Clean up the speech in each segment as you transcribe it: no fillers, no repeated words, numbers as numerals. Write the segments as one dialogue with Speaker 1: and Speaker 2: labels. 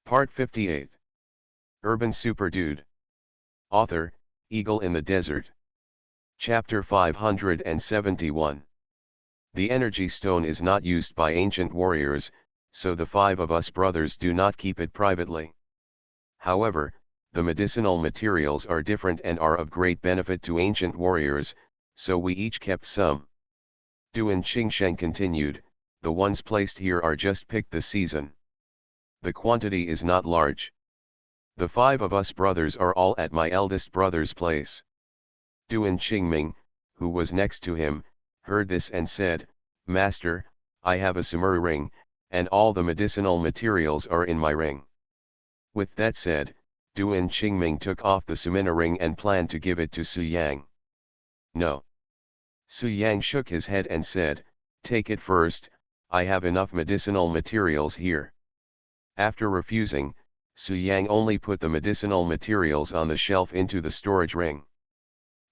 Speaker 1: Part 58. Urban Super Dude. Author, Eagle in the Desert. Chapter 571. The energy stone is not used by ancient warriors, so the five of us brothers do not keep it privately. However, the medicinal materials are different and are of great benefit to ancient warriors, so we each kept some. Duan Qingsheng continued, the ones placed here are just picked this season. The quantity is not large. The five of us brothers are all at my eldest brother's place. Duan Qingming, who was next to him, heard this and said, Master, I have a sumer ring, and all the medicinal materials are in my ring. With that said, Duan Qingming took off the sumina ring and planned to give it to Su Yang. No. Su Yang shook his head and said, Take it first, I have enough medicinal materials here. After refusing, Su Yang only put the medicinal materials on the shelf into the storage ring.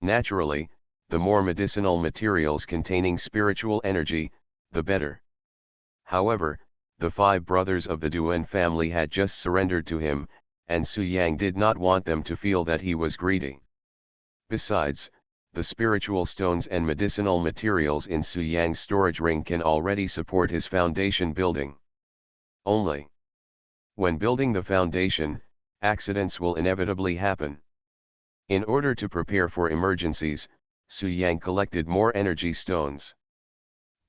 Speaker 1: Naturally, the more medicinal materials containing spiritual energy, the better. However, the five brothers of the Duan family had just surrendered to him, and Su Yang did not want them to feel that he was greedy. Besides, the spiritual stones and medicinal materials in Su Yang's storage ring can already support his foundation building. Only when building the foundation, accidents will inevitably happen. In order to prepare for emergencies, Su Yang collected more energy stones.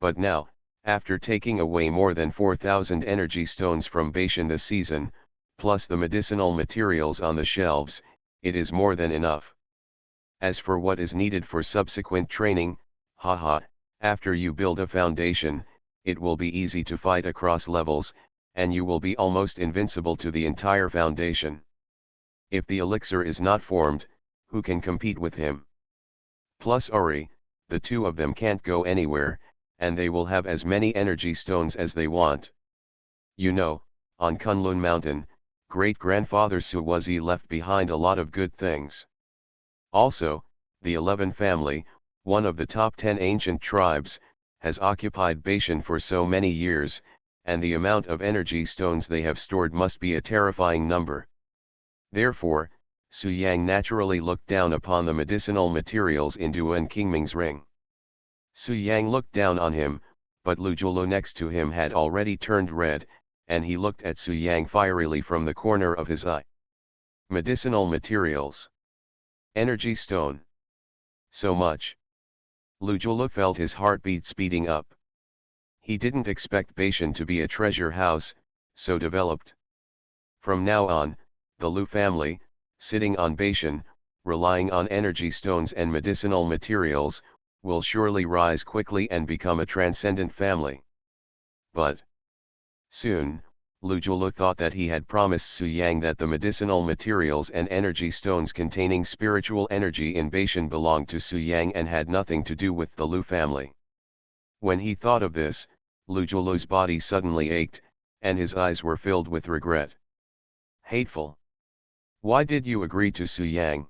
Speaker 1: But now, after taking away more than 4,000 energy stones from Beishan this season, plus the medicinal materials on the shelves, it is more than enough. As for what is needed for subsequent training, after you build a foundation, it will be easy to fight across levels, and you will be almost invincible to the entire foundation. If the elixir is not formed, who can compete with him? Plus Uri, the two of them can't go anywhere, and they will have as many energy stones as they want. You know, on Kunlun Mountain, great-grandfather Suwazi left behind a lot of good things. Also, the 11 family, one of the top 10 ancient tribes, has occupied Beishan for so many years, and the amount of energy stones they have stored must be a terrifying number. Therefore, Su Yang naturally looked down upon the medicinal materials in Duan Qingming's ring. Su Yang looked down on him, but Lu Zhuolu next to him had already turned red, and he looked at Su Yang fierily from the corner of his eye. Medicinal materials. Energy stone. So much. Lu Zhuolu felt his heartbeat speeding up. He didn't expect Beishan to be a treasure house, so developed. From now on, the Lu family, sitting on Beishan, relying on energy stones and medicinal materials, will surely rise quickly and become a transcendent family. But soon, Lu Zhuolu thought that he had promised Su Yang that the medicinal materials and energy stones containing spiritual energy in Beishan belonged to Su Yang and had nothing to do with the Lu family. When he thought of this, Lu Zhuolu's body suddenly ached, and his eyes were filled with regret. Hateful! Why did you agree to Su Yang?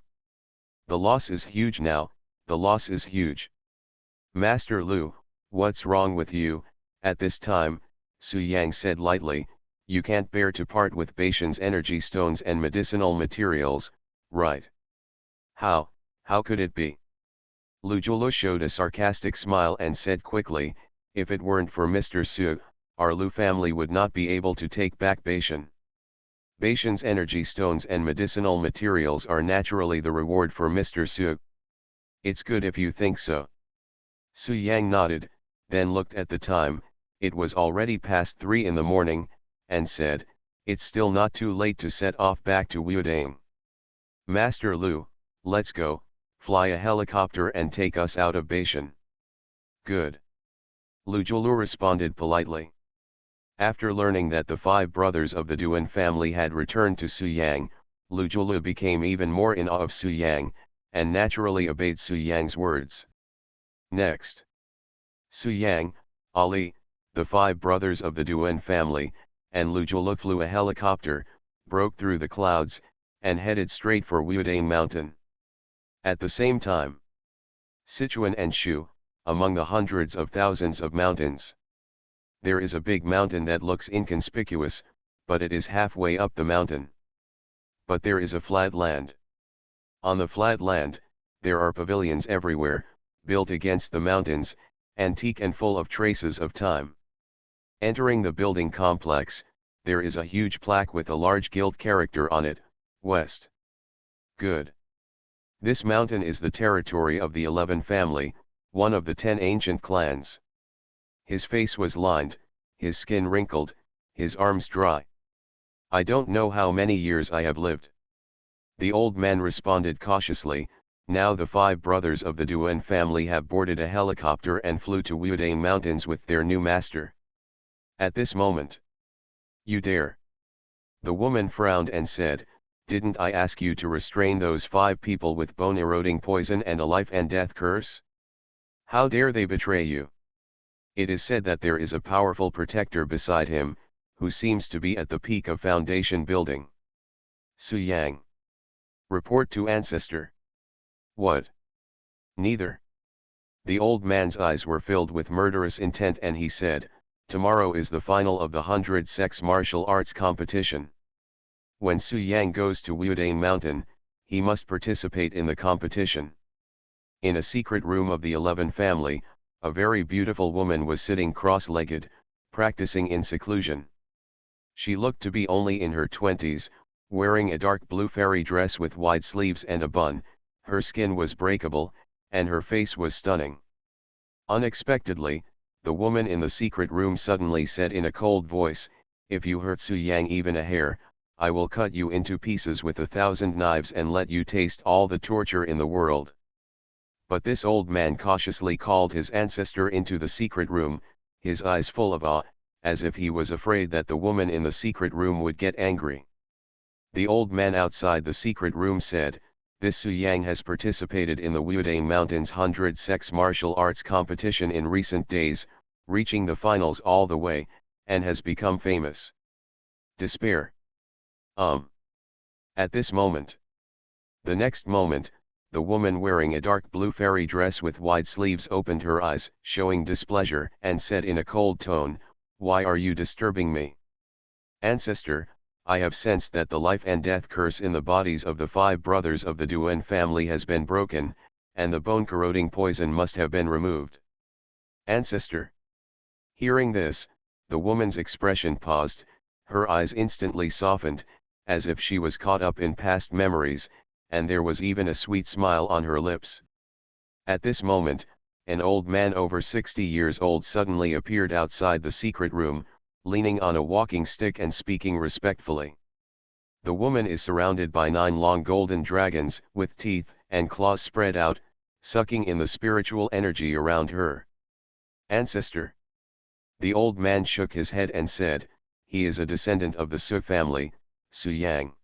Speaker 1: The loss is huge now, the loss is huge. Master Lu, what's wrong with you? At this time, Su Yang said lightly, you can't bear to part with Beishan's energy stones and medicinal materials, right? How could it be? Lu Zhuolu showed a sarcastic smile and said quickly, if it weren't for Mr. Su, our Lu family would not be able to take back Beishan. Beishan's energy stones and medicinal materials are naturally the reward for Mr. Su. It's good if you think so. Su Yang nodded, then looked at the time, it was already past 3 in the morning, and said, it's still not too late to set off back to Wudang. Master Lu, let's go, fly a helicopter and take us out of Beishan. Good. Lu Zhuolu responded politely. After learning that the 5 brothers of the Duan family had returned to Su Yang, Lu Zhuolu became even more in awe of Su Yang, and naturally obeyed Su Yang's words. Next, Su Yang, Ali, the 5 brothers of the Duan family, and Lu Zhuolu flew a helicopter, broke through the clouds, and headed straight for Wudang Mountain. At the same time, Sichuan and Shu, among the hundreds of thousands of mountains, there is a big mountain that looks inconspicuous, but it is halfway up the mountain. But there is a flat land. On the flat land, there are pavilions everywhere, built against the mountains, antique and full of traces of time. Entering the building complex, there is a huge plaque with a large gilt character on it, West. Good. This mountain is the territory of the 11 family, one of the 10 ancient clans. His face was lined, his skin wrinkled, his arms dry. I don't know how many years I have lived. The old man responded cautiously. Now the 5 brothers of the Duen family have boarded a helicopter and flew to Wudang Mountains with their new master. At this moment. You dare. The woman frowned and said, "Didn't I ask you to restrain those 5 people with bone-eroding poison and a life and death curse? How dare they betray you? It is said that there is a powerful protector beside him, who seems to be at the peak of foundation building. Su Yang. Report to ancestor." What? Neither. The old man's eyes were filled with murderous intent and he said, "Tomorrow is the final of the 100 sex martial arts competition. When Su Yang goes to Wudang Mountain, he must participate in the competition." In a secret room of the 11 family, a very beautiful woman was sitting cross-legged, practicing in seclusion. She looked to be only in her 20s, wearing a dark blue fairy dress with wide sleeves and a bun. Her skin was breakable, and her face was stunning. Unexpectedly, the woman in the secret room suddenly said in a cold voice, "If you hurt Su Yang even a hair, I will cut you into pieces with 1,000 knives and let you taste all the torture in the world." But this old man cautiously called his ancestor into the secret room, his eyes full of awe, as if he was afraid that the woman in the secret room would get angry. The old man outside the secret room said, "This Su Yang has participated in the Wudang Mountains 100 sex martial arts competition in recent days, reaching the finals all the way, and has become famous." Despair. At this moment. The next moment, the woman wearing a dark blue fairy dress with wide sleeves opened her eyes, showing displeasure, and said in a cold tone, "Why are you disturbing me? Ancestor, I have sensed that the life and death curse in the bodies of the 5 brothers of the Duen family has been broken, and the bone-corroding poison must have been removed. Ancestor." Hearing this, the woman's expression paused, her eyes instantly softened, as if she was caught up in past memories, and there was even a sweet smile on her lips. At this moment, an old man over 60 years old suddenly appeared outside the secret room, leaning on a walking stick and speaking respectfully. The woman is surrounded by 9 long golden dragons, with teeth and claws spread out, sucking in the spiritual energy around her. Ancestor. The old man shook his head and said, "He is a descendant of the Su family, Su Yang."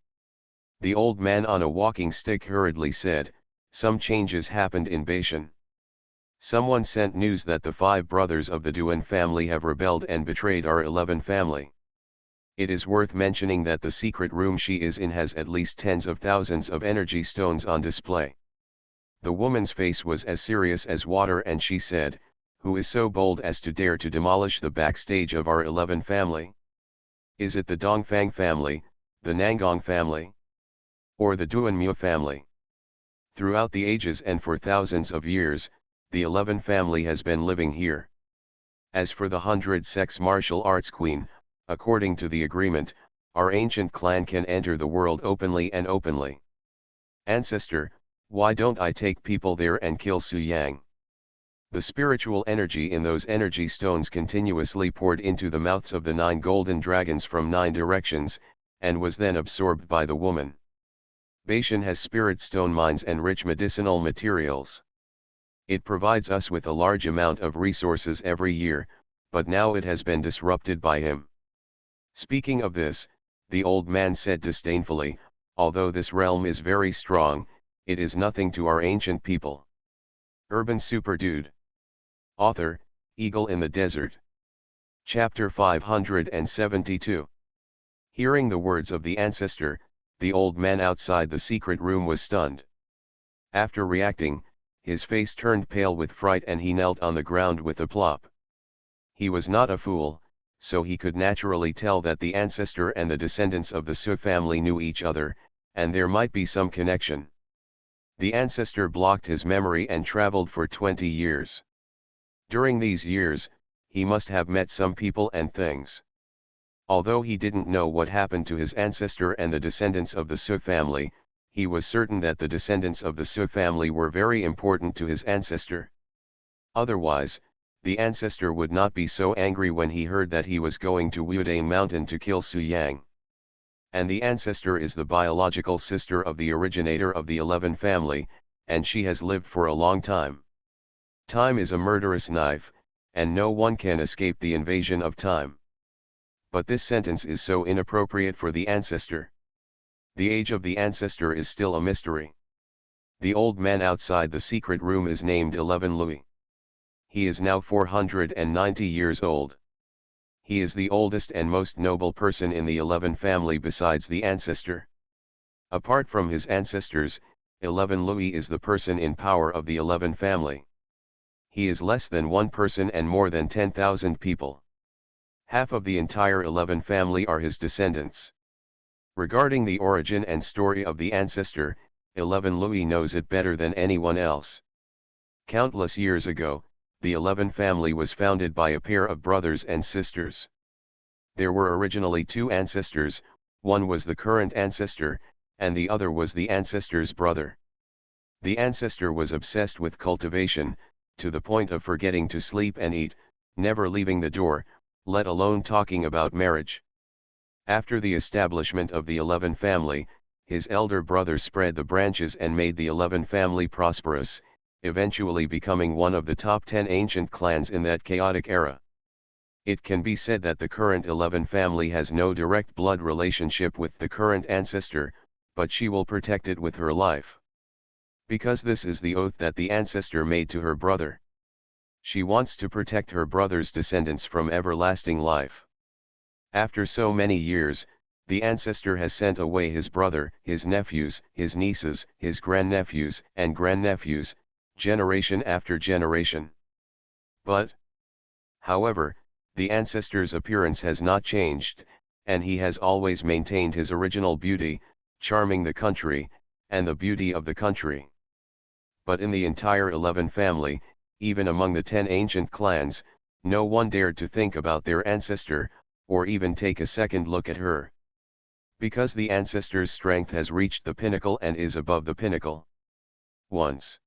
Speaker 1: The old man on a walking stick hurriedly said, "Some changes happened in Beishan. Someone sent news that the 5 brothers of the Duen family have rebelled and betrayed our 11 family. It is worth mentioning that the secret room she is in has at least tens of thousands of energy stones on display." The woman's face was as serious as water and she said, "Who is so bold as to dare to demolish the backstage of our 11 family? Is it the Dongfang family, the Nangong family? Or the Duanmu family?" Throughout the ages and for thousands of years, the 11 family has been living here. As for the 100 sex martial arts queen, according to the agreement, our ancient clan can enter the world openly and openly. Ancestor, why don't I take people there and kill Su Yang? The spiritual energy in those energy stones continuously poured into the mouths of the 9 golden dragons from 9 directions, and was then absorbed by the woman. Beishan has spirit stone mines and rich medicinal materials. It provides us with a large amount of resources every year, but now it has been disrupted by him. Speaking of this, the old man said disdainfully, "Although this realm is very strong, it is nothing to our ancient people." Urban Super Dude. Author, Eagle in the Desert. Chapter 572. Hearing the words of the ancestor, the old man outside the secret room was stunned. After reacting, his face turned pale with fright and he knelt on the ground with a plop. He was not a fool, so he could naturally tell that the ancestor and the descendants of the Su family knew each other, and there might be some connection. The ancestor blocked his memory and traveled for 20 years. During these years, he must have met some people and things. Although he didn't know what happened to his ancestor and the descendants of the Su family, he was certain that the descendants of the Su family were very important to his ancestor. Otherwise, the ancestor would not be so angry when he heard that he was going to Wudane Mountain to kill Su Yang. And the ancestor is the biological sister of the originator of the 11 family, and she has lived for a long time. Time is a murderous knife, and no one can escape the invasion of time. But this sentence is so inappropriate for the ancestor. The age of the ancestor is still a mystery. The old man outside the secret room is named 11 Louis. He is now 490 years old. He is the oldest and most noble person in the 11 family besides the ancestor. Apart from his ancestors, 11 Louis is the person in power of the 11 family. He is less than one person and more than 10,000 people. Half of the entire 11 family are his descendants. Regarding the origin and story of the ancestor, 11 Louis knows it better than anyone else. Countless years ago, the 11 family was founded by a pair of brothers and sisters. There were originally two ancestors, one was the current ancestor, and the other was the ancestor's brother. The ancestor was obsessed with cultivation, to the point of forgetting to sleep and eat, never leaving the door, let alone talking about marriage. After the establishment of the 11 family, his elder brother spread the branches and made the 11 family prosperous, eventually becoming one of the top 10 ancient clans in that chaotic era. It can be said that the current 11 family has no direct blood relationship with the current ancestor, but she will protect it with her life. Because this is the oath that the ancestor made to her brother. She wants to protect her brother's descendants from everlasting life. After so many years, the ancestor has sent away his brother, his nephews, his nieces, his grandnephews and grandnephews, generation after generation. But, however, the ancestor's appearance has not changed, and he has always maintained his original beauty, charming the country, and the beauty of the country. But in the entire 11 family, even among the 10 ancient clans, no one dared to think about their ancestor, or even take a second look at her. Because the ancestor's strength has reached the pinnacle and is above the pinnacle. Once,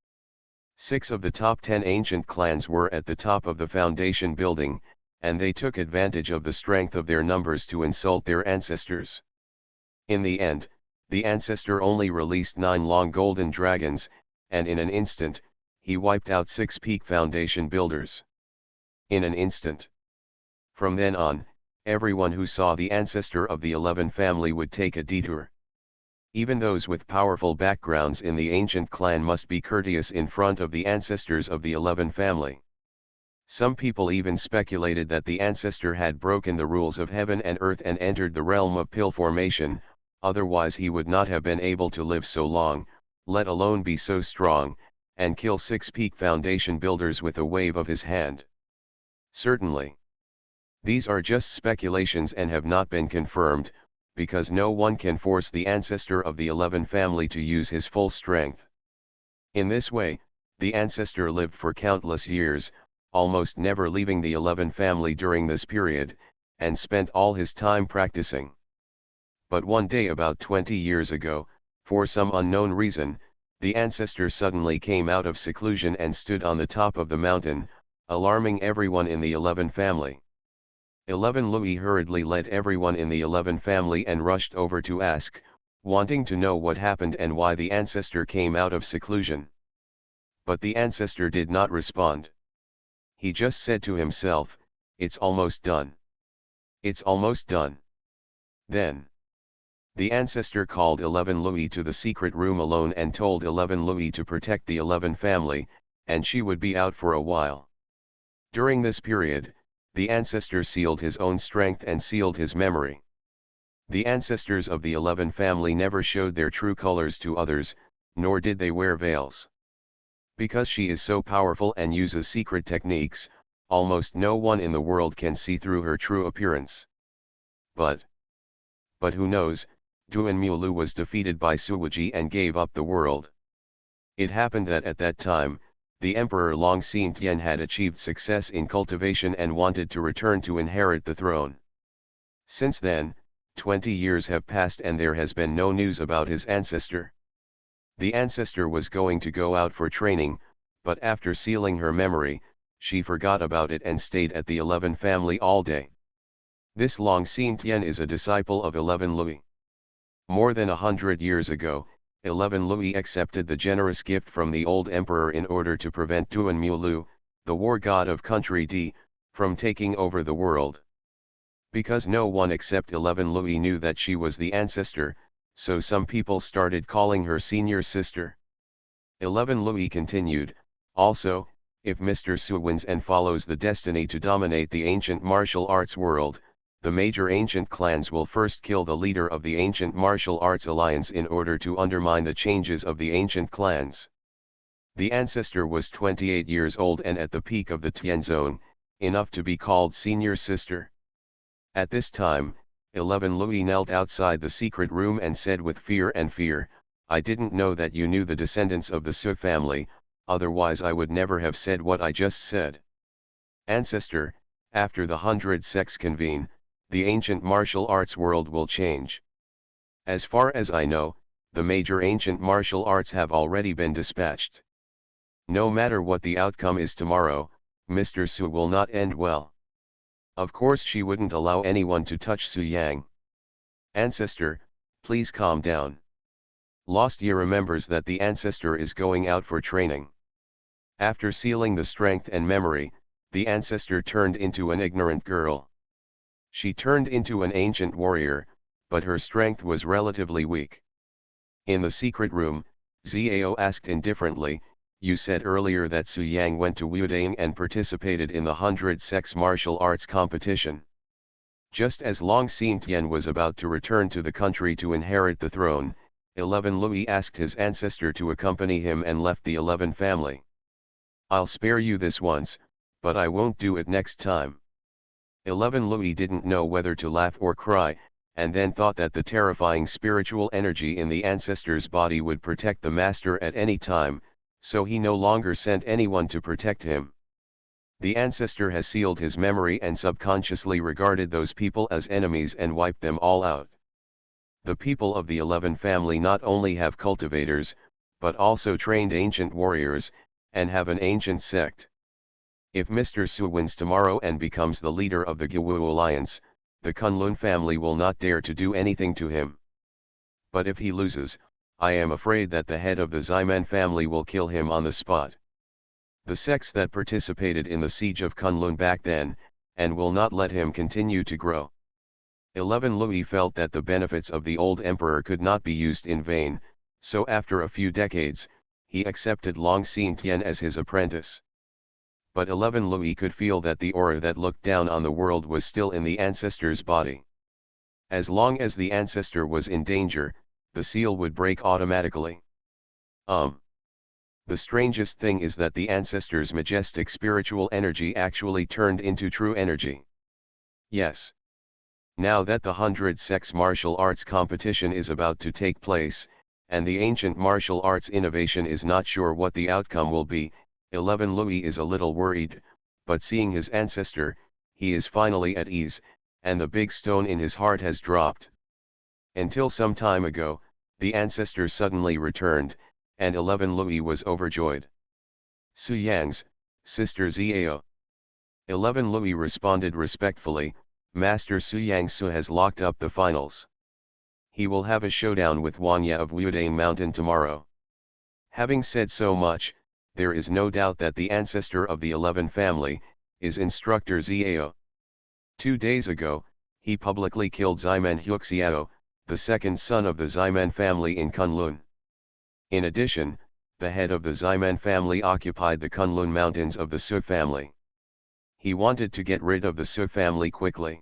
Speaker 1: 6 of the top 10 ancient clans were at the top of the foundation building, and they took advantage of the strength of their numbers to insult their ancestors. In the end, the ancestor only released 9 long golden dragons, and in an instant, he wiped out 6 peak foundation builders. In an instant. From then on, everyone who saw the ancestor of the 11 family would take a detour. Even those with powerful backgrounds in the ancient clan must be courteous in front of the ancestors of the 11 family. Some people even speculated that the ancestor had broken the rules of heaven and earth and entered the realm of pill formation, otherwise he would not have been able to live so long, let alone be so strong, and kill 6 peak foundation builders with a wave of his hand. Certainly. These are just speculations and have not been confirmed, because no one can force the ancestor of the 11 family to use his full strength. In this way, the ancestor lived for countless years, almost never leaving the 11 family during this period, and spent all his time practicing. But one day about 20 years ago, for some unknown reason, the ancestor suddenly came out of seclusion and stood on the top of the mountain, alarming everyone in the 11 family. 11 Louis hurriedly led everyone in the 11 family and rushed over to ask, wanting to know what happened and why the ancestor came out of seclusion. But the ancestor did not respond. He just said to himself, "It's almost done. It's almost done." Then, the ancestor called 11 Louis to the secret room alone and told 11 Louis to protect the 11 family, and she would be out for a while. During this period, the ancestor sealed his own strength and sealed his memory. The ancestors of the 11 family never showed their true colors to others, nor did they wear veils. Because she is so powerful and uses secret techniques, almost no one in the world can see through her true appearance. But who knows, Duanmulu was defeated by Suwuji and gave up the world. It happened that at that time, the Emperor Longxing Tian had achieved success in cultivation and wanted to return to inherit the throne. Since then, 20 years have passed and there has been no news about his ancestor. The ancestor was going to go out for training, but after sealing her memory, she forgot about it and stayed at the 11 family all day. This Longxing Tian is a disciple of 11 Louis. More than 100 years ago, 11 Louis accepted the generous gift from the old emperor in order to prevent Duanmulu, the war god of country D, from taking over the world. Because no one except 11 Louis knew that she was the ancestor, so some people started calling her senior sister. 11 Louis continued, also, if Mr. Su wins and follows the destiny to dominate the ancient martial arts world, the major ancient clans will first kill the leader of the ancient martial arts alliance in order to undermine the changes of the ancient clans. The ancestor was 28 years old and at the peak of the Tian zone, enough to be called senior sister. At this time, 11 Louis knelt outside the secret room and said with fear, I didn't know that you knew the descendants of the Su family, otherwise I would never have said what I just said. Ancestor, after the 100 sects convene, the ancient martial arts world will change. As far as I know, the major ancient martial arts have already been dispatched. No matter what the outcome is tomorrow, Mr. Su will not end well. Of course she wouldn't allow anyone to touch Su Yang. Ancestor, please calm down. Lost Ye remembers that the ancestor is going out for training. After sealing the strength and memory, the ancestor turned into an ignorant girl. She turned into an ancient warrior, but her strength was relatively weak. In the secret room, Zhao asked indifferently, you said earlier that Su Yang went to Wudang and participated in the 100 sects martial arts competition. Just as Longxing Tian was about to return to the country to inherit the throne, 11 Louis asked his ancestor to accompany him and left the 11 family. I'll spare you this once, but I won't do it next time. 11 Louis didn't know whether to laugh or cry, and then thought that the terrifying spiritual energy in the ancestor's body would protect the master at any time, so he no longer sent anyone to protect him. The ancestor has sealed his memory and subconsciously regarded those people as enemies and wiped them all out. The people of the 11 family not only have cultivators, but also trained ancient warriors, and have an ancient sect. If Mr. Su wins tomorrow and becomes the leader of the Gwu Alliance, the Kunlun family will not dare to do anything to him. But if he loses, I am afraid that the head of the Ximen family will kill him on the spot. The sects that participated in the siege of Kunlun back then, and will not let him continue to grow. 11 Louis felt that the benefits of the old emperor could not be used in vain, so after a few decades, he accepted Longxing Tian as his apprentice. But 11 Louis could feel that the aura that looked down on the world was still in the ancestor's body. As long as the ancestor was in danger, the seal would break automatically. The strangest thing is that the ancestor's majestic spiritual energy actually turned into true energy. Yes. Now that the 100 sects martial arts competition is about to take place, and the ancient martial arts innovation is not sure what the outcome will be, 11 Louis is a little worried, but seeing his ancestor, he is finally at ease, and the big stone in his heart has dropped. Until some time ago, the ancestor suddenly returned, and 11 Louis was overjoyed. Su Yang's, Sister Zhao. 11 Louis responded respectfully, Master Su Yang Su has locked up the finals. He will have a showdown with Wanya of Wudang Mountain tomorrow. Having said so much, there is no doubt that the ancestor of the 11 family, is Instructor Zhao. 2 days ago, he publicly killed Ximen Huxiao, the second son of the Ximen family in Kunlun. In addition, the head of the Ximen family occupied the Kunlun mountains of the Su family. He wanted to get rid of the Su family quickly.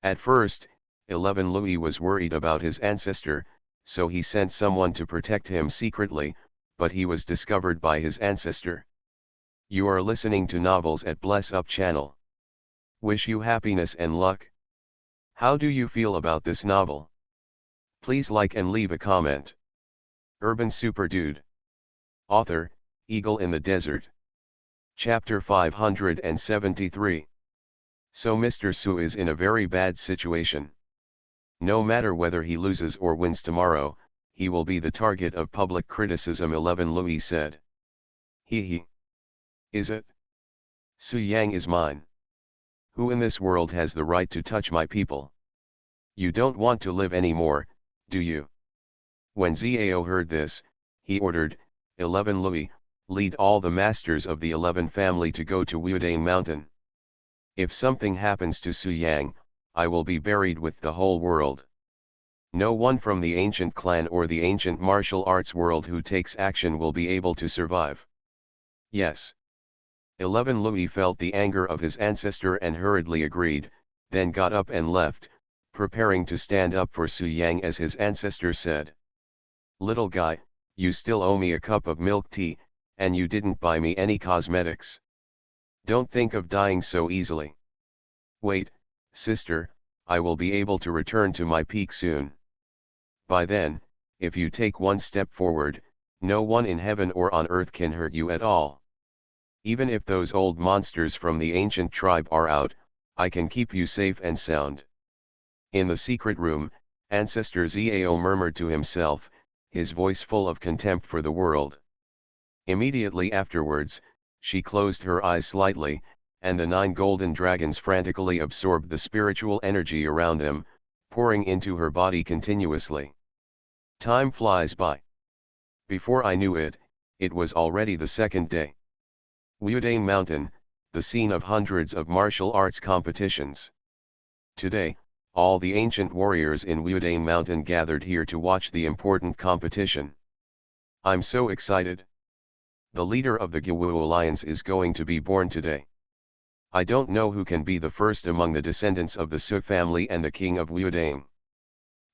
Speaker 1: At first, 11 Louis was worried about his ancestor, so he sent someone to protect him secretly, but he was discovered by his ancestor. You are listening to Novels at Bless Up channel. Wish you happiness and luck. How do you feel about this novel? Please like and leave a comment. Urban Super Dude. Author, Eagle in the Desert. Chapter 573. So Mr. Su is in a very bad situation. No matter whether he loses or wins tomorrow, he will be the target of public criticism, 11 Louis said. He. Is it? Su Yang is mine. Who in this world has the right to touch my people? You don't want to live anymore, do you? When Zhao heard this, he ordered, 11 Louis, lead all the masters of the 11 family to go to Wudan Mountain. If something happens to Su Yang, I will be buried with the whole world. No one from the ancient clan or the ancient martial arts world who takes action will be able to survive. Yes. 11 Louis felt the anger of his ancestor and hurriedly agreed, then got up and left, preparing to stand up for Su Yang as his ancestor said. Little guy, you still owe me a cup of milk tea, and you didn't buy me any cosmetics. Don't think of dying so easily. Wait, sister, I will be able to return to my peak soon. By then, if you take one step forward, no one in heaven or on earth can hurt you at all. Even if those old monsters from the ancient tribe are out, I can keep you safe and sound. In the secret room, Ancestor Zhao murmured to himself, his voice full of contempt for the world. Immediately afterwards, she closed her eyes slightly, and the 9 golden dragons frantically absorbed the spiritual energy around them, pouring into her body continuously. Time flies by. Before I knew it, it was already the second day. Wudan Mountain, the scene of hundreds of martial arts competitions. Today, all the ancient warriors in Wudan Mountain gathered here to watch the important competition. I'm so excited. The leader of the Gwu Alliance is going to be born today. I don't know who can be the first among the descendants of the Su family and the king of Wudan.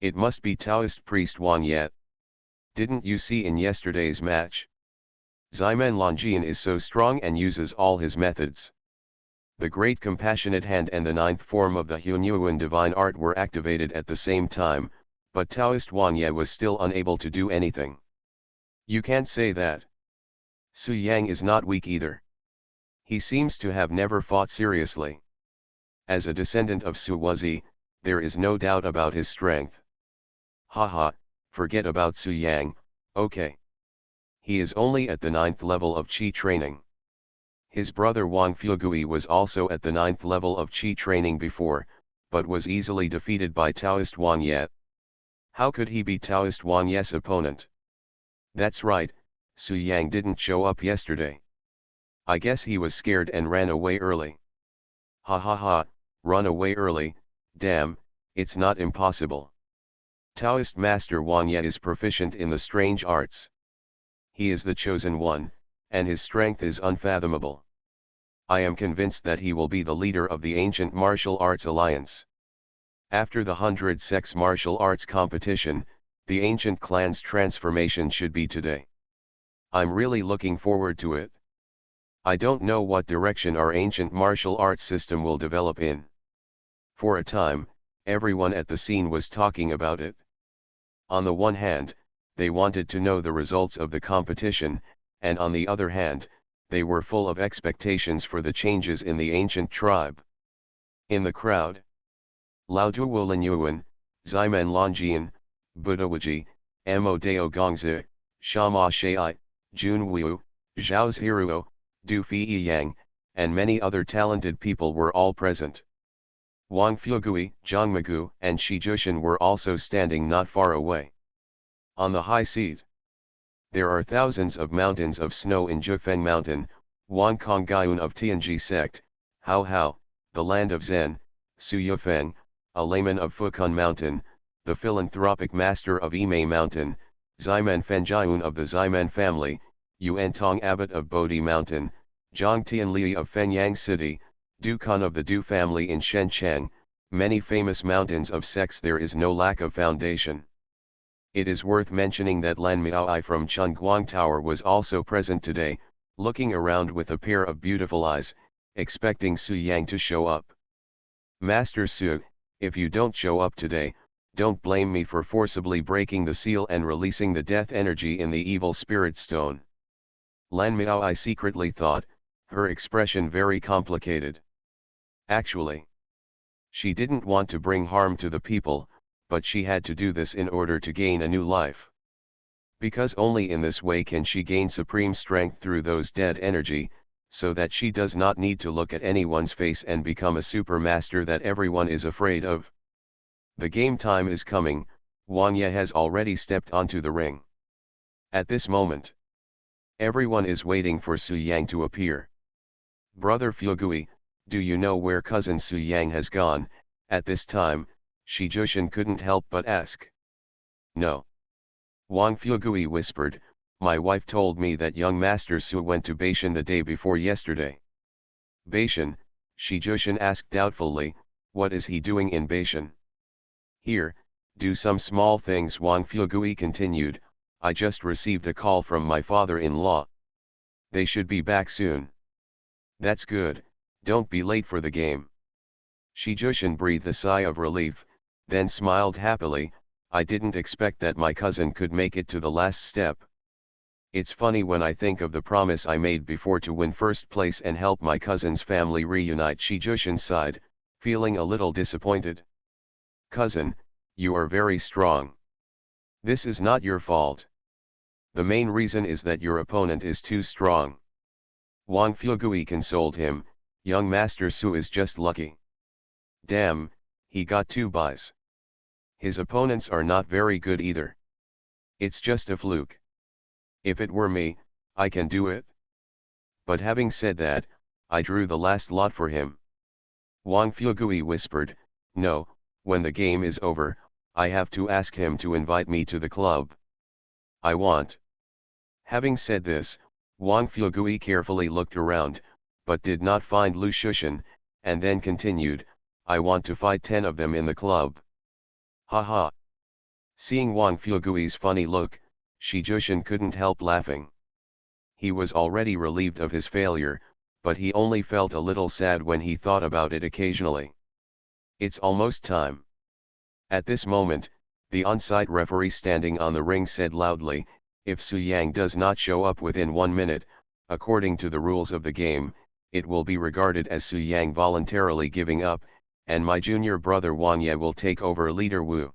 Speaker 1: It must be Taoist priest Wang Yet. Didn't you see in yesterday's match? Ximen Longjian is so strong and uses all his methods. The Great Compassionate Hand and the 9th form of the Hunyuan Divine Art were activated at the same time, but Taoist Wang Ye was still unable to do anything. You can't say that. Su Yang is not weak either. He seems to have never fought seriously. As a descendant of Su Wuzi, there is no doubt about his strength. Haha, forget about Su Yang, okay. He is only at the 9th level of Qi training. His brother Wang Fugui was also at the 9th level of Qi training before, but was easily defeated by Taoist Wang Yet. How could he be Taoist Wang Yet's opponent? That's right, Su Yang didn't show up yesterday. I guess he was scared and ran away early. Ha ha ha, run away early, damn, it's not impossible. Taoist Master Wang Yet is proficient in the strange arts. He is the chosen one, and his strength is unfathomable. I am convinced that he will be the leader of the ancient martial arts alliance. After the 100 sex martial arts competition, the ancient clan's transformation should be today. I'm really looking forward to it. I don't know what direction our ancient martial arts system will develop in. For a time, everyone at the scene was talking about it. On the one hand, they wanted to know the results of the competition, and on the other hand, they were full of expectations for the changes in the ancient tribe. In the crowd, Lao Duo Linyuan, Ximen Longjian, Budawiji, Mo Dao Gongzi, Shama Shai, Jun Wu, Zhao Hiruo, Du Fi Yang, and many other talented people were all present. Wang Fugui, Zhang Magu, and Shi Jushin were also standing not far away. On the high seat, there are thousands of mountains of snow in Jufeng Mountain, Wang Kongyun of Tianji sect, Hao Hao, the land of Zen, Su Yufeng, a layman of Fukun Mountain, the philanthropic master of Yimei Mountain, Ximen Fenjiun of the Ximen family, Yuan Tong abbot of Bodhi Mountain, Zhang Tianli of Fenyang City, Du Kun of the Du family in Shenzhen, many famous mountains of sects. There is no lack of foundation. It is worth mentioning that Lan Miaoi from Chunguang Tower was also present today, looking around with a pair of beautiful eyes, expecting Su Yang to show up. Master Su, if you don't show up today, don't blame me for forcibly breaking the seal and releasing the death energy in the evil spirit stone. Lan Miao secretly thought, her expression very complicated. Actually, she didn't want to bring harm to the people, but she had to do this in order to gain a new life. Because only in this way can she gain supreme strength through those dead energy, so that she does not need to look at anyone's face and become a super master that everyone is afraid of. The game time is coming. Wang Ye has already stepped onto the ring. At this moment, everyone is waiting for Su Yang to appear. Brother Fugui, do you know where cousin Su Yang has gone? At this time, Shi Jushin couldn't help but ask. No. Wang Fugui whispered, my wife told me that young Master Su went to Beishan the day before yesterday. Beishan, Shi Jushin asked doubtfully, what is he doing in Beishan? Here, do some small things, Wang Fugui continued, I just received a call from my father-in-law. They should be back soon. That's good, don't be late for the game. Shi Jushin breathed a sigh of relief, then smiled happily, I didn't expect that my cousin could make it to the last step. It's funny when I think of the promise I made before to win first place and help my cousin's family reunite. Shi Jushin sighed, feeling a little disappointed. Cousin, you are very strong. This is not your fault. The main reason is that your opponent is too strong. Wang Fugui consoled him, young Master Su is just lucky. Damn, he got 2 buys. His opponents are not very good either. It's just a fluke. If it were me, I can do it. But having said that, I drew the last lot for him. Wang Fugui whispered, no, when the game is over, I have to ask him to invite me to the club. I want. Having said this, Wang Fugui carefully looked around, but did not find Lu Shushan, and then continued, I want to fight 10 of them in the club. Haha. Seeing Wang Fugui's funny look, Shi Jushin couldn't help laughing. He was already relieved of his failure, but he only felt a little sad when he thought about it occasionally. It's almost time. At this moment, the on-site referee standing on the ring said loudly, if Su Yang does not show up within 1 minute, according to the rules of the game, it will be regarded as Su Yang voluntarily giving up, and my junior brother Wang Ye will take over leader Wu.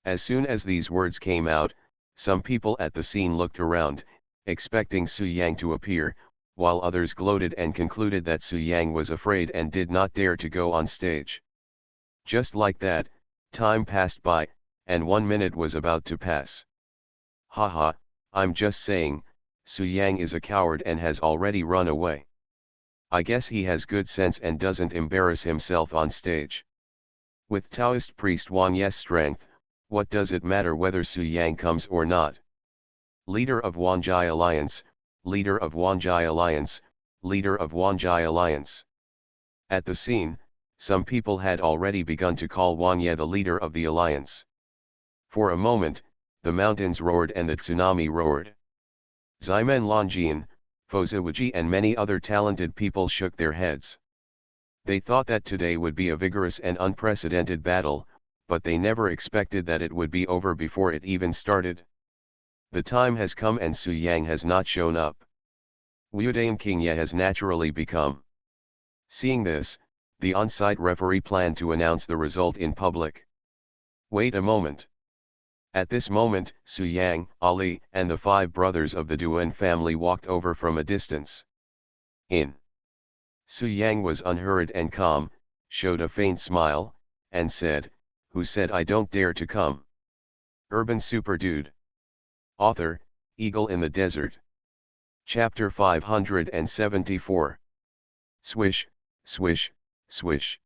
Speaker 1: As soon as these words came out, some people at the scene looked around, expecting Su Yang to appear, while others gloated and concluded that Su Yang was afraid and did not dare to go on stage. Just like that, time passed by, and 1 minute was about to pass. Haha, I'm just saying, Su Yang is a coward and has already run away. I guess he has good sense and doesn't embarrass himself on stage. With Taoist priest Wang Ye's strength, what does it matter whether Su Yang comes or not? Leader of Wanjai Alliance, leader of Wanjai Alliance, leader of Wanjai Alliance. At the scene, some people had already begun to call Wang Ye the leader of the alliance. For a moment, the mountains roared and the tsunami roared. Ximen Longjin, Fozawuji and many other talented people shook their heads. They thought that today would be a vigorous and unprecedented battle, but they never expected that it would be over before it even started. The time has come and Su Yang has not shown up. Wudang King Ye has naturally become. Seeing this, the on-site referee planned to announce the result in public. Wait a moment. At this moment, Su Yang, Ali, and the 5 brothers of the Duan family walked over from a distance. Su Yang was unhurried and calm, showed a faint smile, and said, who said I don't dare to come? Urban Super Dude. Author, Eagle in the Desert. Chapter 574. Swish, swish, swish.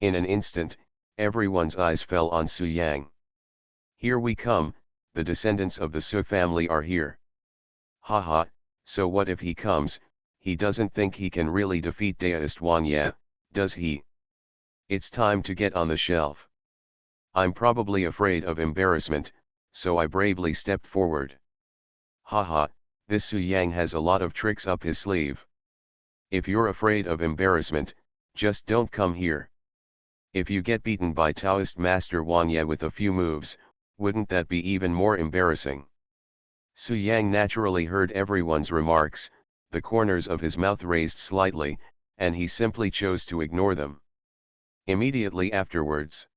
Speaker 1: In an instant, everyone's eyes fell on Su Yang. Here we come, the descendants of the Su family are here. Haha, so what if he comes? He doesn't think he can really defeat Daoist Wang Ye, does he? It's time to get on the shelf. I'm probably afraid of embarrassment, so I bravely stepped forward. Haha, This Su Yang has a lot of tricks up his sleeve. If you're afraid of embarrassment, just don't come here. If you get beaten by Taoist Master Wang Ye with a few moves, wouldn't that be even more embarrassing? Su Yang naturally heard everyone's remarks, the corners of his mouth raised slightly, and he simply chose to ignore them. Immediately afterwards,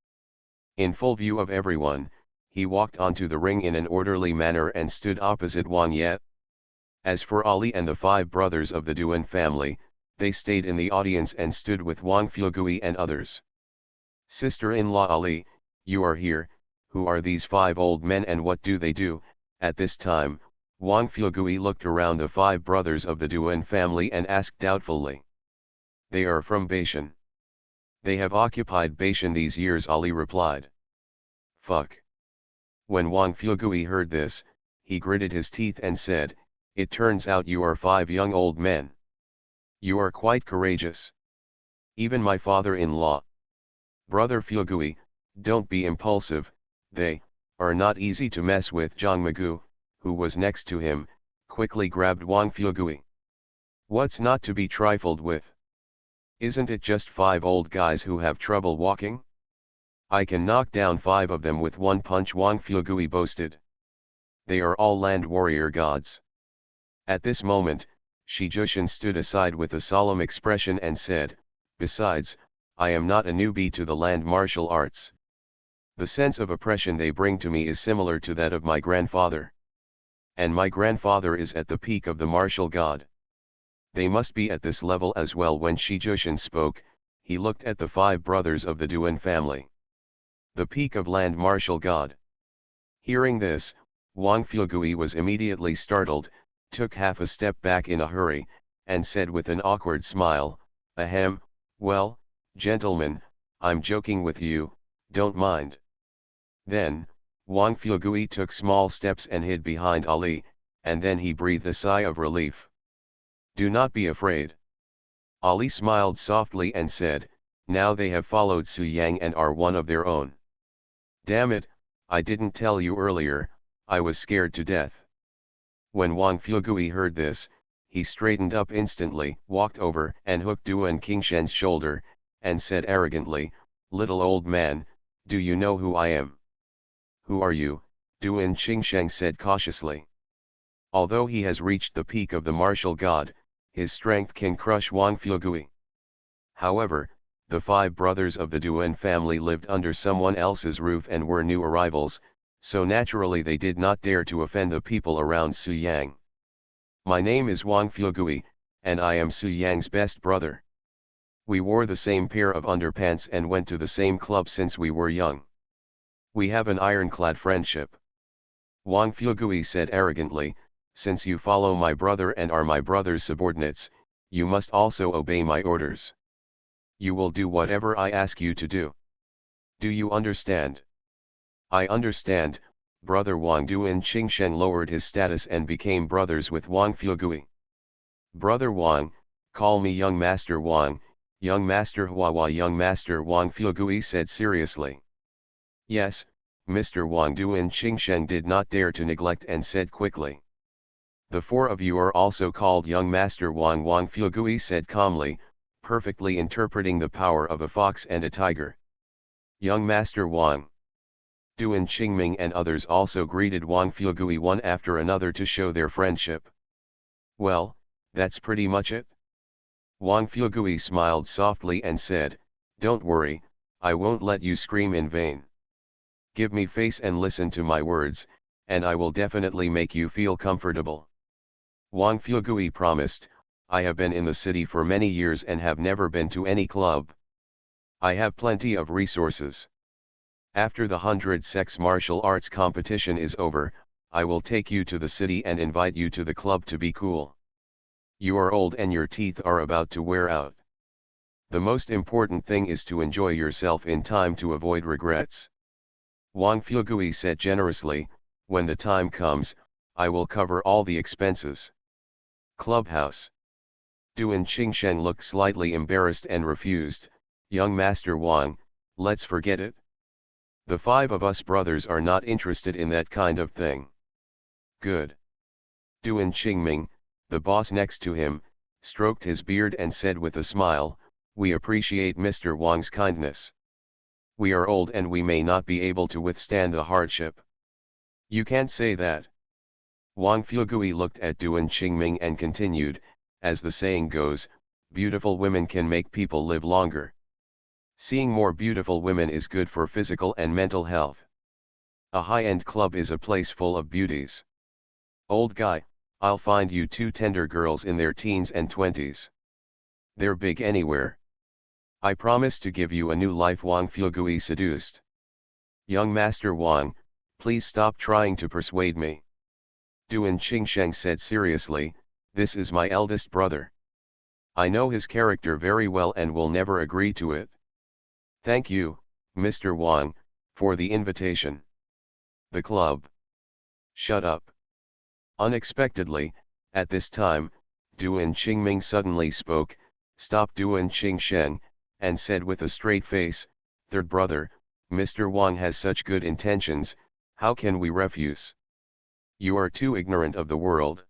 Speaker 1: in full view of everyone, he walked onto the ring in an orderly manner and stood opposite Wang Ye. As for Ali and the 5 brothers of the Duan family, they stayed in the audience and stood with Wang Fuegui and others. Sister-in-law Ali, you are here, who are these 5 old men and what do they do? At this time, Wang Fuegui looked around the 5 brothers of the Duan family and asked doubtfully. They are from Beishan. They have occupied Beishan these years, Ali replied. Fuck. When Wang Fuegui heard this, he gritted his teeth and said, it turns out you are 5 young old men. You are quite courageous. Even my father-in-law. Brother Fuegui, don't be impulsive, they are not easy to mess with. Zhang Magu, who was next to him, quickly grabbed Wang Fuegui. What's not to be trifled with? Isn't it just 5 old guys who have trouble walking? I can knock down 5 of them with one punch, Wang Fuegui boasted. They are all land warrior gods. At this moment, Shi Jushin stood aside with a solemn expression and said, besides, I am not a newbie to the land martial arts. The sense of oppression they bring to me is similar to that of my grandfather. And my grandfather is at the peak of the martial god. They must be at this level as well. When Shi Jushin spoke, he looked at the 5 brothers of the Duan family. The peak of land martial god. Hearing this, Wang Fuegui was immediately startled, took half a step back in a hurry, and said with an awkward smile, ahem, well, gentlemen, I'm joking with you, don't mind. Then, Wang Fuegui took small steps and hid behind Ali, and then he breathed a sigh of relief. Do not be afraid. Ali smiled softly and said, now they have followed Su Yang and are one of their own. Damn it, I didn't tell you earlier, I was scared to death. When Wang Fuegui heard this, he straightened up instantly, walked over and hooked Duan Qingshen's shoulder, and said arrogantly, little old man, do you know who I am? Who are you? Duan Qingshen said cautiously. Although he has reached the peak of the martial god, his strength can crush Wang Fuegui. However, the 5 brothers of the Duan family lived under someone else's roof and were new arrivals, so naturally they did not dare to offend the people around Su Yang. My name is Wang Fuegui, and I am Su Yang's best brother. We wore the same pair of underpants and went to the same club since we were young. We have an ironclad friendship. Wang Fuegui said arrogantly, since you follow my brother and are my brother's subordinates, you must also obey my orders. You will do whatever I ask you to do. Do you understand? I understand, brother Wang. Duan Qingshen lowered his status and became brothers with Wang Fuegui. Brother Wang, call me young master Wang, young master Huahua. Young master Wang Fuegui said seriously. Yes, Mr. Wang. Duan Qingshen did not dare to neglect and said quickly. The 4 of you are also called young master Wang. Wang Fuegui said calmly, perfectly interpreting the power of a fox and a tiger. Young master Wang. Duan Qingming and others also greeted Wang Fuegui one after another to show their friendship. Well, that's pretty much it. Wang Fuegui smiled softly and said, don't worry, I won't let you scream in vain. Give me face and listen to my words, and I will definitely make you feel comfortable. Wang Fuegui promised, I have been in the city for many years and have never been to any club. I have plenty of resources. After the 100 sex martial arts competition is over, I will take you to the city and invite you to the club to be cool. You are old and your teeth are about to wear out. The most important thing is to enjoy yourself in time to avoid regrets. Wang Fuegui said generously, when the time comes, I will cover all the expenses. Clubhouse. Duan Qingshen looked slightly embarrassed and refused, young master Wang, let's forget it. The 5 of us brothers are not interested in that kind of thing. Good. Duan Qingming, the boss next to him, stroked his beard and said with a smile, "We appreciate Mr. Wang's kindness. We are old and we may not be able to withstand the hardship." "You can't say that." Wang Fugui looked at Duan Qingming and continued, "As the saying goes, beautiful women can make people live longer. Seeing more beautiful women is good for physical and mental health. A high-end club is a place full of beauties. Old guy, I'll find you two tender girls in their teens and 20s. They're big anywhere. I promise to give you a new life." Wang Fugui seduced. "Young Master Wang, please stop trying to persuade me." Duan Qingsheng said seriously, "This is my eldest brother. I know his character very well and will never agree to it. Thank you, Mr. Wang, for the invitation." "The club." "Shut up." Unexpectedly, at this time, Duan Qingming suddenly spoke, stopped Duan Qingsheng, and said with a straight face, "Third brother, Mr. Wang has such good intentions, how can we refuse? You are too ignorant of the world."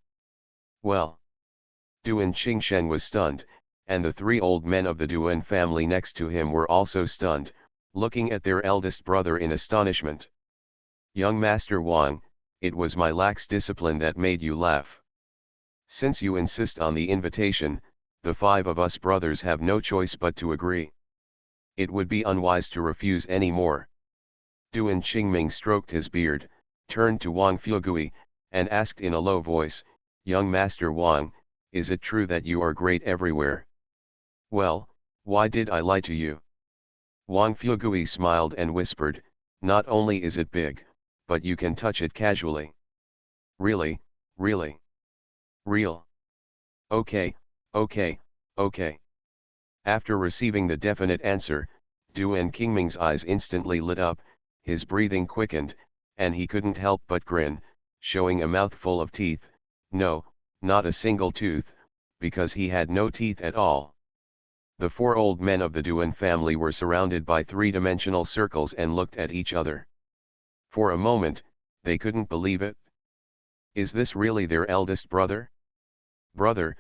Speaker 1: "Well." Duan Qingsheng was stunned, and the three old men of the Duan family next to him were also stunned, looking at their eldest brother in astonishment. "Young Master Wang, it was my lax discipline that made you laugh. Since you insist on the invitation, the five of us brothers have no choice but to agree. It would be unwise to refuse any more." Duan Qingming stroked his beard, turned to Wang Fugui, and asked in a low voice, "Young Master Wang, is it true that you are great everywhere?" "Well, why did I lie to you?" Wang Fugui smiled and whispered, "Not only is it big, but you can touch it casually." "Really, really? Real? Okay, okay, okay." After receiving the definite answer, Duan Qingming's eyes instantly lit up, his breathing quickened, and he couldn't help but grin, showing a mouthful of teeth, no, not a single tooth, because he had no teeth at all. The four old men of the Duan family were surrounded by three-dimensional circles and looked at each other. For a moment, they couldn't believe it. Is this really their eldest brother? Brother,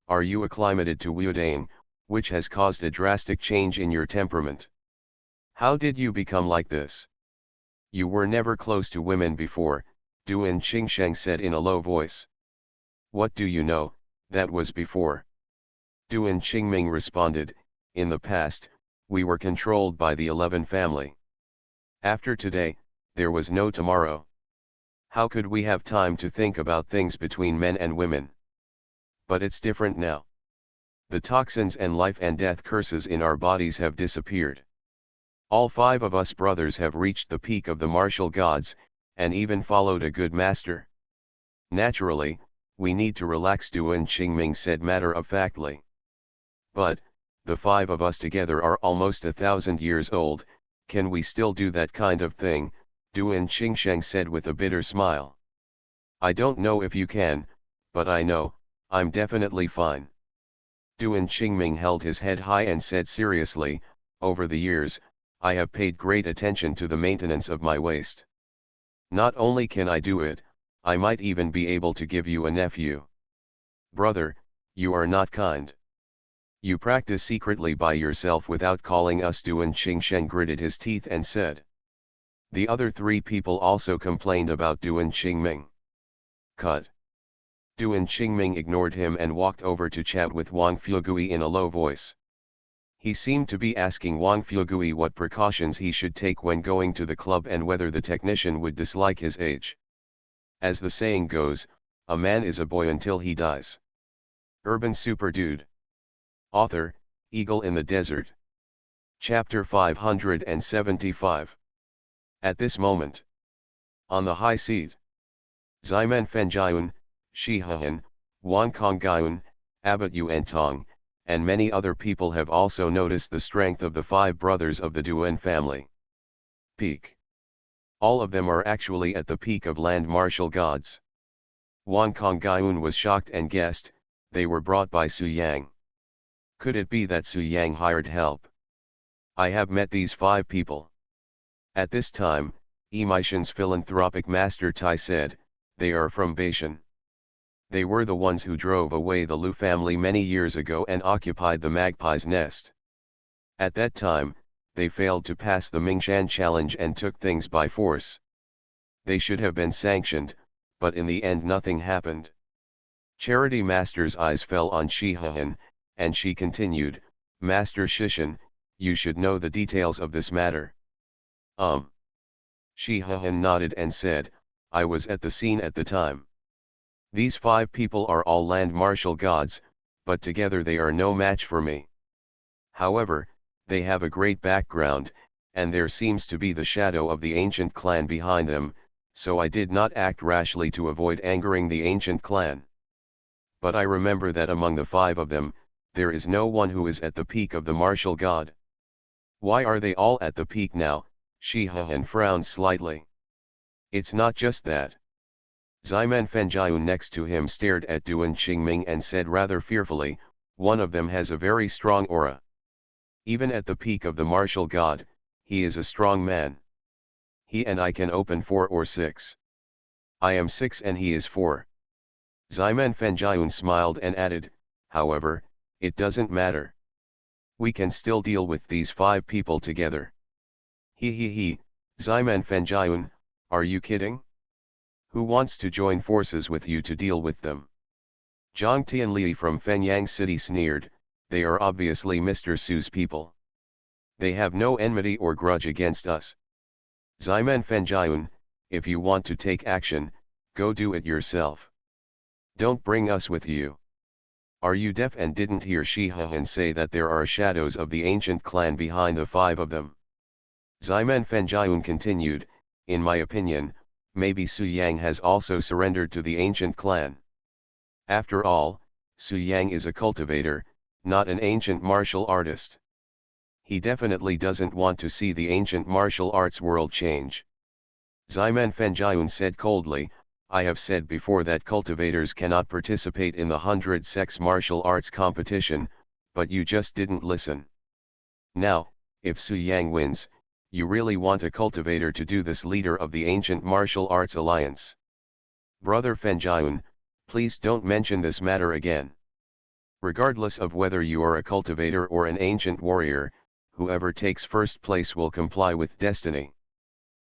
Speaker 1: are you acclimated to Wuodane, which has caused a drastic change in your temperament? How did you become like this? You were never close to women before, Duan Qingsheng said in a low voice. What do you know, that was before. Duan Qingming responded, in the past, we were controlled by the 11 family. After today, there was no tomorrow. How could we have time to think about things between men and women? But it's different now. The toxins and life and death curses in our bodies have disappeared. All 5 of us brothers have reached the peak of the martial gods, and even followed a good master. Naturally, we need to relax, Duan Qingming said matter-of-factly. But, the 5 of us together are almost 1,000 years old, can we still do that kind of thing? Duan Qingsheng said with a bitter smile. I don't know if you can, but I know, I'm definitely fine. Duan Qingming held his head high and said seriously, over the years, I have paid great attention to the maintenance of my waist. Not only can I do it, I might even be able to give you a nephew. Brother, you are not kind. You practice secretly by yourself without calling us. Duan Qingsheng gritted his teeth and said. The other 3 people also complained about Duan Qingming. Cut. Duan Qingming ignored him and walked over to chat with Wang Fugui in a low voice. He seemed to be asking Wang Fugui what precautions he should take when going to the club and whether the technician would dislike his age. As the saying goes, a man is a boy until he dies. Urban Super Dude. Author, Eagle in the Desert. Chapter 575. At this moment. On the high seat. Ximen Fenjian, Shi Hehan, Wan Konggyun, Abbot Yuantong, and many other people have also noticed the strength of the 5 brothers of the Duan family. Peak. All of them are actually at the peak of land martial gods. Wan Konggyun was shocked and guessed, they were brought by Su Yang. Could it be that Su Yang hired help? I have met these 5 people. At this time, Emishan's philanthropic master Tai said, they are from Beishan. They were the ones who drove away the Lu family many years ago and occupied the magpie's nest. At that time, they failed to pass the Mingshan challenge and took things by force. They should have been sanctioned, but in the end nothing happened. Charity Master's eyes fell on Shihan, and she continued, Master Shishan, you should know the details of this matter. Shihan nodded and said, I was at the scene at the time. These 5 people are all land martial gods, but together they are no match for me. However, they have a great background, and there seems to be the shadow of the ancient clan behind them, so I did not act rashly to avoid angering the ancient clan. But I remember that among the 5 of them, there is no one who is at the peak of the martial god. Why are they all at the peak now? Shihan frowned slightly. It's not just that. Ximen Fenjian next to him stared at Duan Qingming and said rather fearfully, one of them has a very strong aura. Even at the peak of the martial god, he is a strong man. He and I can open 4 or 6. I am 6 and he is 4. Ximen Fenjian smiled and added, however, it doesn't matter. We can still deal with these 5 people together. He, Ximen Fenjian, are you kidding? Who wants to join forces with you to deal with them? Zhang Tianli from Fenyang City sneered, they are obviously Mr. Su's people. They have no enmity or grudge against us. Ximen Fenjian, if you want to take action, go do it yourself. Don't bring us with you. Are you deaf and didn't hear Shihan say that there are shadows of the ancient clan behind the 5 of them? Ximen Fenjian continued, in my opinion, maybe Su Yang has also surrendered to the ancient clan. After all, Su Yang is a cultivator, not an ancient martial artist. He definitely doesn't want to see the ancient martial arts world change. Ximen Fenjian said coldly, I have said before that cultivators cannot participate in the 100 sex martial arts competition, but you just didn't listen. Now, if Su Yang wins, you really want a cultivator to do this, leader of the Ancient Martial Arts Alliance. Brother Fenjian, please don't mention this matter again. Regardless of whether you are a cultivator or an ancient warrior, whoever takes first place will comply with destiny.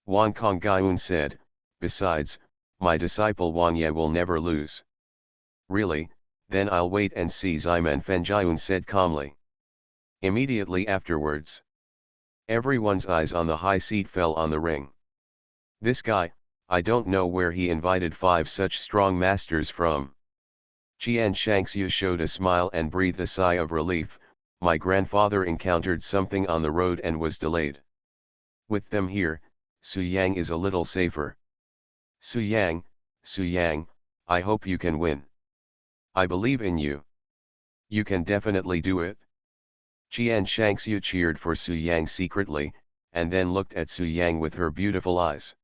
Speaker 1: Wang Kongyun said, besides, my disciple Wang Ye will never lose. Really, then I'll wait and see, Ximen Fenjian said calmly. Immediately afterwards, everyone's eyes on the high seat fell on the ring. This guy, I don't know where he invited 5 such strong masters from. Qian Shangxue showed a smile and breathed a sigh of relief, my grandfather encountered something on the road and was delayed. With them here, Su Yang is a little safer. Su Yang, I hope you can win. I believe in you. You can definitely do it. Qian Shangxue cheered for Su Yang secretly, and then looked at Su Yang with her beautiful eyes.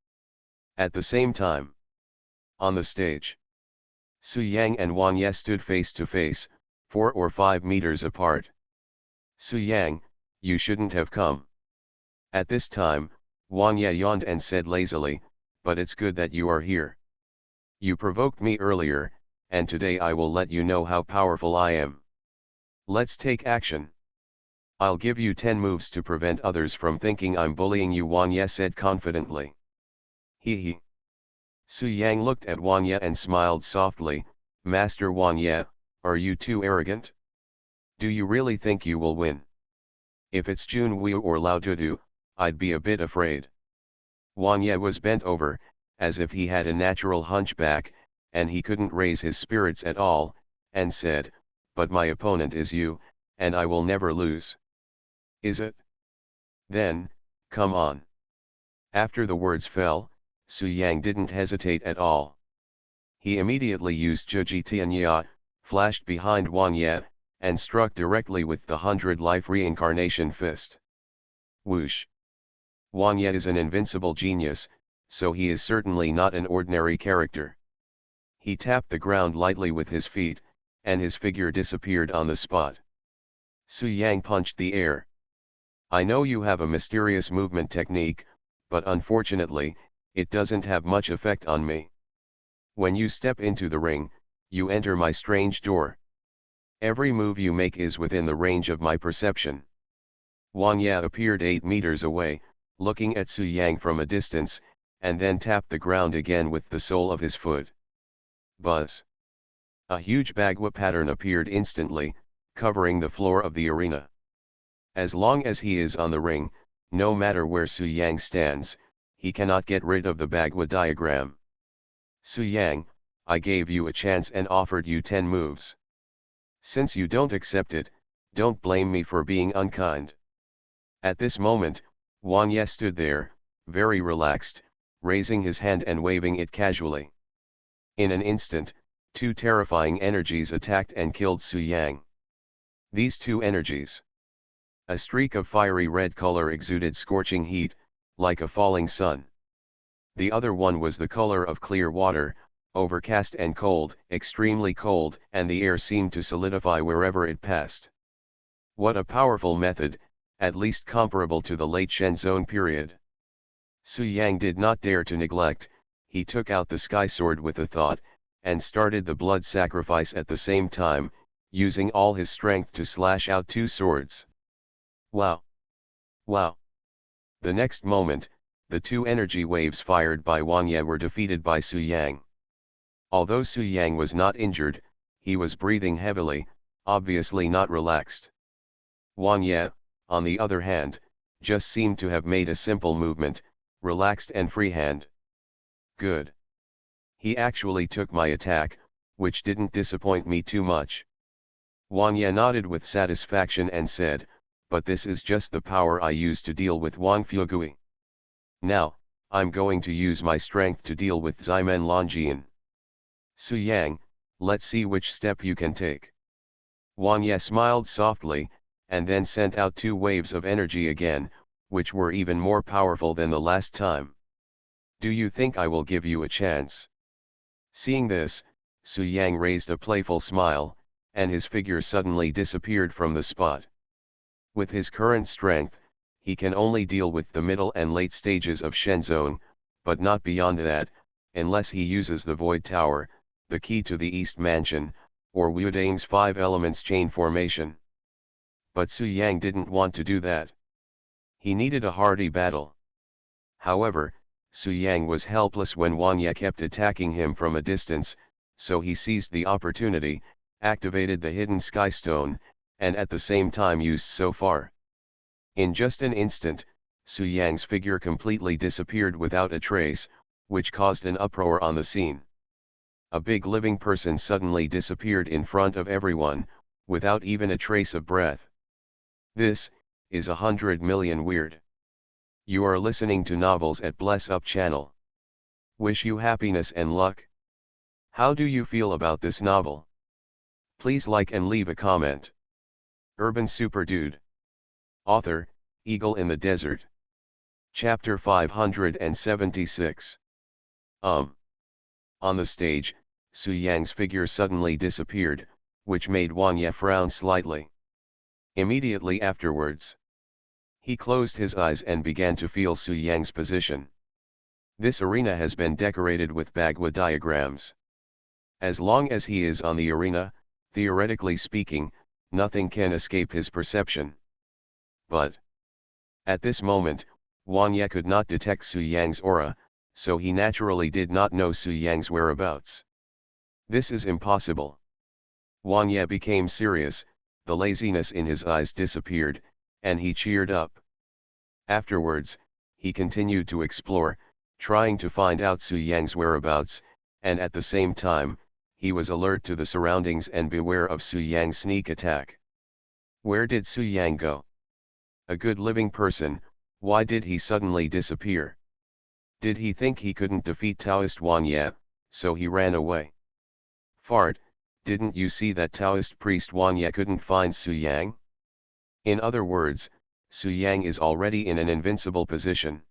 Speaker 1: At the same time, on the stage, Su Yang and Wang Ye stood face to face, 4 or 5 meters apart. Su Yang, you shouldn't have come. At this time, Wang Ye yawned and said lazily, but it's good that you are here. You provoked me earlier, and today I will let you know how powerful I am. Let's take action. I'll give you 10 moves to prevent others from thinking I'm bullying you, Wang Ye said confidently. He. Su Yang looked at Wang Ye and smiled softly, Master Wang Ye, are you too arrogant? Do you really think you will win? If it's Jun Wu or Lao Dudu, I'd be a bit afraid. Wang Ye was bent over, as if he had a natural hunchback, and he couldn't raise his spirits at all, and said, but my opponent is you, and I will never lose. Is it? Then, come on. After the words fell, Su Yang didn't hesitate at all. He immediately used Zheji Tianya, flashed behind Wang Ye, and struck directly with the 100-life reincarnation fist. Whoosh! Wang Ye is an invincible genius, so he is certainly not an ordinary character. He tapped the ground lightly with his feet, and his figure disappeared on the spot. Su Yang punched the air. I know you have a mysterious movement technique, but unfortunately, it doesn't have much effect on me. When you step into the ring, You enter my strange door. Every move you make is within the range of my perception. Wang Ye appeared 8 meters away, looking at Su Yang from a distance, and then tapped the ground again with the sole of his foot. Buzz. A huge bagua pattern appeared instantly, covering the floor of the arena. As long as he is on the ring, no matter where Su Yang stands, he cannot get rid of the bagua diagram. Su Yang, I gave you a chance and offered you 10 moves. Since you don't accept it, don't blame me for being unkind. At this moment, Wang Ye stood there, very relaxed, raising his hand and waving it casually. In an instant, 2 terrifying energies attacked and killed Su Yang. These 2 energies. A streak of fiery red color exuded scorching heat, like a falling sun. The other one was the color of clear water, overcast and cold, extremely cold, and the air seemed to solidify wherever it passed. What a powerful method, at least comparable to the late Shenzong period. Su Yang did not dare to neglect, he took out the sky sword with a thought, and started the blood sacrifice at the same time, using all his strength to slash out 2 swords. Wow! Wow! The next moment, the 2 energy waves fired by Wang Ye were defeated by Su Yang. Although Su Yang was not injured, he was breathing heavily, obviously not relaxed. Wang Ye, on the other hand, just seemed to have made a simple movement, relaxed and freehand. Good. He actually took my attack, which didn't disappoint me too much. Wang Ye nodded with satisfaction and said, but this is just the power I use to deal with Wang Fugui. Now, I'm going to use my strength to deal with Ximen Longjian. Su Yang, let's see which step you can take. Wang Ye smiled softly, and then sent out 2 waves of energy again, which were even more powerful than the last time. Do you think I will give you a chance? Seeing this, Su Yang raised a playful smile, and his figure suddenly disappeared from the spot. With his current strength, he can only deal with the middle and late stages of Shenzong, but not beyond that, unless he uses the Void Tower, the key to the East Mansion, or Wu Dang's 5 elements chain formation. But Su Yang didn't want to do that. He needed a hearty battle. However, Su Yang was helpless when Wang Ye kept attacking him from a distance, so he seized the opportunity, activated the hidden Sky Stone, and at the same time used So Far. In just an instant, Su Yang's figure completely disappeared without a trace, which caused an uproar on the scene. A big living person suddenly disappeared in front of everyone, without even a trace of breath. This is 100 million weird. You are listening to Novels at Bless Up channel. Wish you happiness and luck. How do you feel about this novel? Please like and leave a comment. Urban Super Dude. Author, Eagle in the Desert. Chapter 576. On the stage, Su Yang's figure suddenly disappeared, which made Wang Ye frown slightly. Immediately afterwards, he closed his eyes and began to feel Su Yang's position. This arena has been decorated with bagua diagrams. As long as he is on the arena, theoretically speaking, nothing can escape his perception. But at this moment, Wang Ye could not detect Su Yang's aura, so he naturally did not know Su Yang's whereabouts. This is impossible. Wang Ye became serious, the laziness in his eyes disappeared, and he cheered up. Afterwards, he continued to explore, trying to find out Su Yang's whereabouts, and at the same time, he was alert to the surroundings and beware of Su Yang's sneak attack. Where did Su Yang go? A good living person, why did he suddenly disappear? Did he think he couldn't defeat Taoist Wang Ye, so he ran away? Fart, didn't you see that Taoist priest Wang Ye couldn't find Su Yang? In other words, Su Yang is already in an invincible position.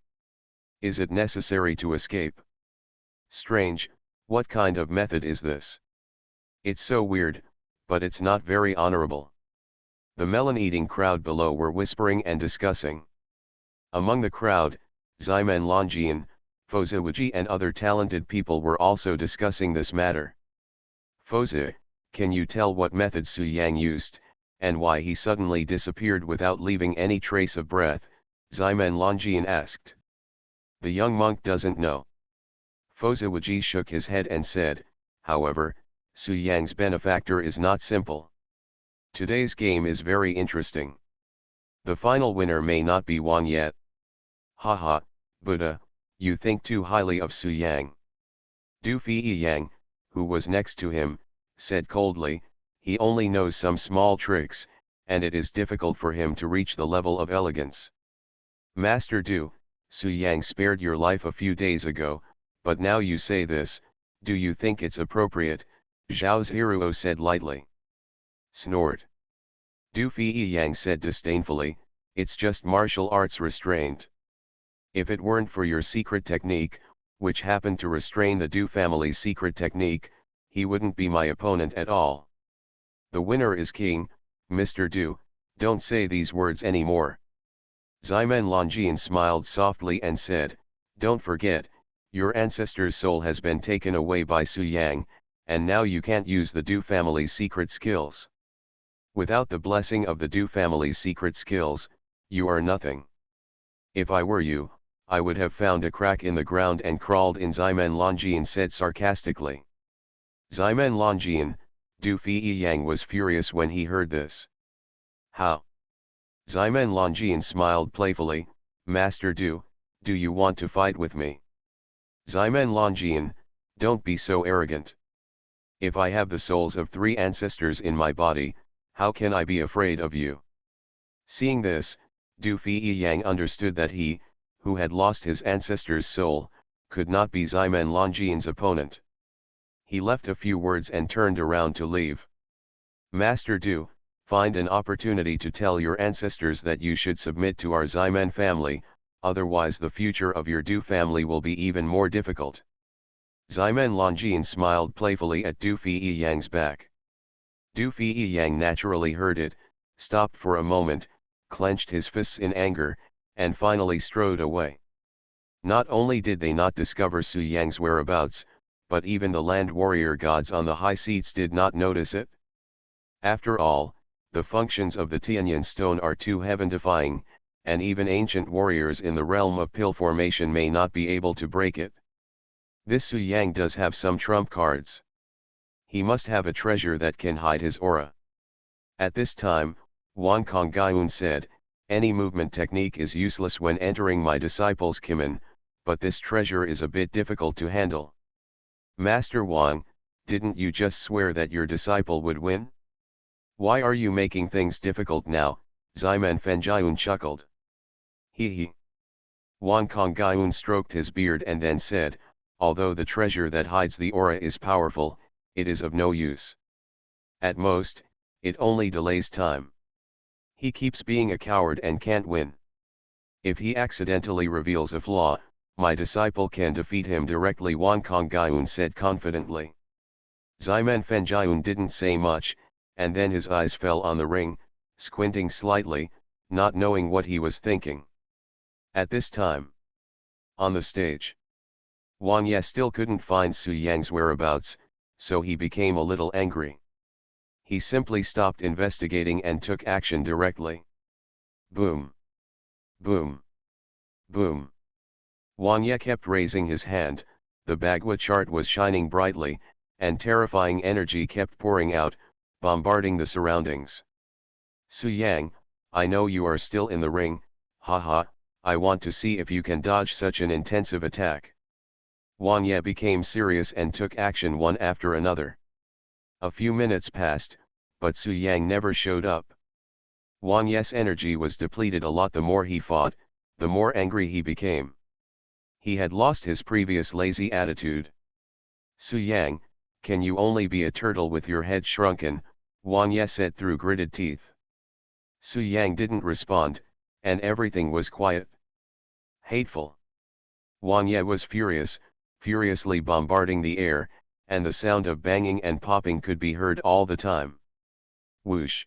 Speaker 1: Is it necessary to escape? Strange, what kind of method is this? It's so weird, but it's not very honorable. The melon-eating crowd below were whispering and discussing. Among the crowd, Ximen Longjian, Fozawuji and other talented people were also discussing this matter. Foze, can you tell what method Su Yang used, and why he suddenly disappeared without leaving any trace of breath? Ximen Longjian asked. The young monk doesn't know. Foze Wuji shook his head and said, however, Su Yang's benefactor is not simple. Today's game is very interesting. The final winner may not be Wang yet. Haha, Buddha, you think too highly of Su Yang. Du Fei Yang, who was next to him, said coldly, he only knows some small tricks, and it is difficult for him to reach the level of elegance. Master Du, Su Yang spared your life a few days ago, but now you say this, do you think it's appropriate? Zhao Ziruo said lightly. Snort. Du Fei Yang said disdainfully, it's just martial arts restraint. If it weren't for your secret technique, which happened to restrain the Du family's secret technique, he wouldn't be my opponent at all. The winner is king, Mr. Du, don't say these words anymore. Ximen Longjian smiled softly and said, don't forget, your ancestor's soul has been taken away by Su Yang, and now you can't use the Du family's secret skills. Without the blessing of the Du family's secret skills, you are nothing. If I were you, I would have found a crack in the ground and crawled in, Ximen Longjian said sarcastically. Ximen Longjian, Du Fei Yang was furious when he heard this. How? Ximen Longjian smiled playfully, Master Du, do you want to fight with me? Ximen Longjian, don't be so arrogant. If I have the souls of 3 ancestors in my body, how can I be afraid of you? Seeing this, Du Fei Yang understood that he, who had lost his ancestor's soul, could not be Ximen Longjian's opponent. He left a few words and turned around to leave. Master Du, find an opportunity to tell your ancestors that you should submit to our Ximen family, otherwise the future of your Du family will be even more difficult. Ximen Longjian smiled playfully at Du Fei Yang's back. Du Fei Yang naturally heard it, stopped for a moment, clenched his fists in anger, and finally strode away. Not only did they not discover Su Yang's whereabouts, but even the land warrior gods on the high seats did not notice it. After all, the functions of the Tianyan stone are too heaven-defying, and even ancient warriors in the realm of pill formation may not be able to break it. This Su Yang does have some trump cards. He must have a treasure that can hide his aura. At this time, Wang Kongyun said, any movement technique is useless when entering my disciple's kimen, but this treasure is a bit difficult to handle. Master Wang, didn't you just swear that your disciple would win? Why are you making things difficult now? Ximen Fenjiun chuckled. He. Wang Kongyun stroked his beard and then said, although the treasure that hides the aura is powerful, it is of no use. At most, it only delays time. He keeps being a coward and can't win. If he accidentally reveals a flaw, my disciple can defeat him directly, Wang Kongyun said confidently. Ximen Fenjiun didn't say much, and then his eyes fell on the ring, squinting slightly, not knowing what he was thinking. At this time, on the stage, Wang Ye still couldn't find Su Yang's whereabouts, so he became a little angry. He simply stopped investigating and took action directly. Boom! Boom! Boom! Wang Ye kept raising his hand, the Bagua chart was shining brightly, and terrifying energy kept pouring out, bombarding the surroundings. Su Yang, I know you are still in the ring, haha, I want to see if you can dodge such an intensive attack. Wang Ye became serious and took action one after another. A few minutes passed, but Su Yang never showed up. Wang Ye's energy was depleted a lot. The more he fought, the more angry he became. He had lost his previous lazy attitude. Su Yang, can you only be a turtle with your head shrunken? Wang Ye said through gritted teeth. Su Yang didn't respond, and everything was quiet. Hateful. Wang Ye was furious, furiously bombarding the air, and the sound of banging and popping could be heard all the time. Whoosh!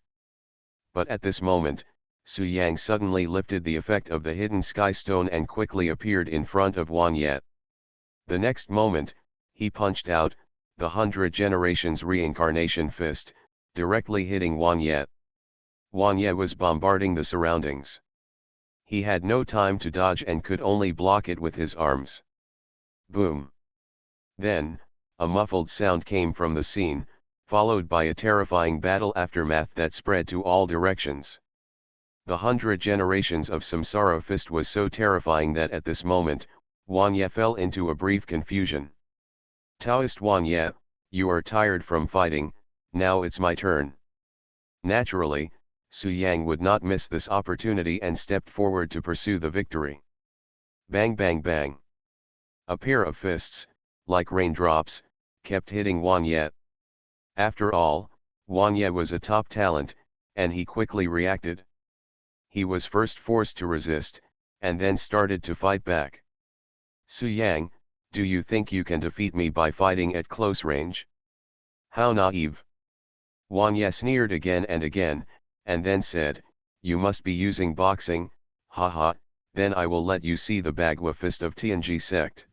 Speaker 1: But at this moment, Su Yang suddenly lifted the effect of the hidden sky stone and quickly appeared in front of Wang Ye. The next moment, he punched out, the 100 Generations Reincarnation Fist, directly hitting Wang Ye. Wang Ye was bombarding the surroundings. He had no time to dodge and could only block it with his arms. Boom! Then, a muffled sound came from the scene, followed by a terrifying battle aftermath that spread to all directions. The 100 Generations of Samsara Fist was so terrifying that at this moment, Wang Ye fell into a brief confusion. Taoist Wang Ye, you are tired from fighting, now it's my turn. Naturally, Su Yang would not miss this opportunity and stepped forward to pursue the victory. Bang bang bang. A pair of fists, like raindrops, kept hitting Wang Ye. After all, Wang Ye was a top talent, and he quickly reacted. He was first forced to resist, and then started to fight back. Su Yang, do you think you can defeat me by fighting at close range? How naive. Wang Ye sneered again, and then said, you must be using boxing, haha, then I will let you see the Bagua Fist of Tianji sect.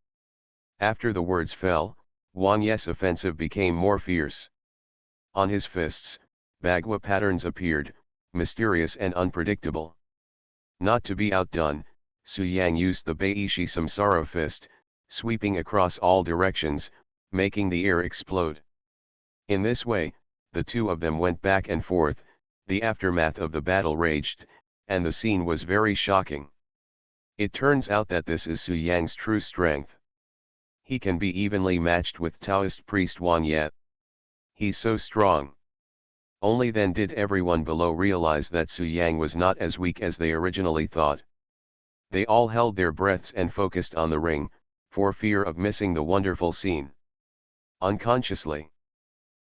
Speaker 1: After the words fell, Wang Ye's offensive became more fierce. On his fists, Bagua patterns appeared, mysterious and unpredictable. Not to be outdone, Su Yang used the Beishi Samsara Fist, sweeping across all directions, making the air explode. In this way, the two of them went back and forth, the aftermath of the battle raged, and the scene was very shocking. It turns out that this is Su Yang's true strength. He can be evenly matched with Taoist priest Wang Ye. He's so strong. Only then did everyone below realize that Su Yang was not as weak as they originally thought. They all held their breaths and focused on the ring, for fear of missing the wonderful scene. Unconsciously.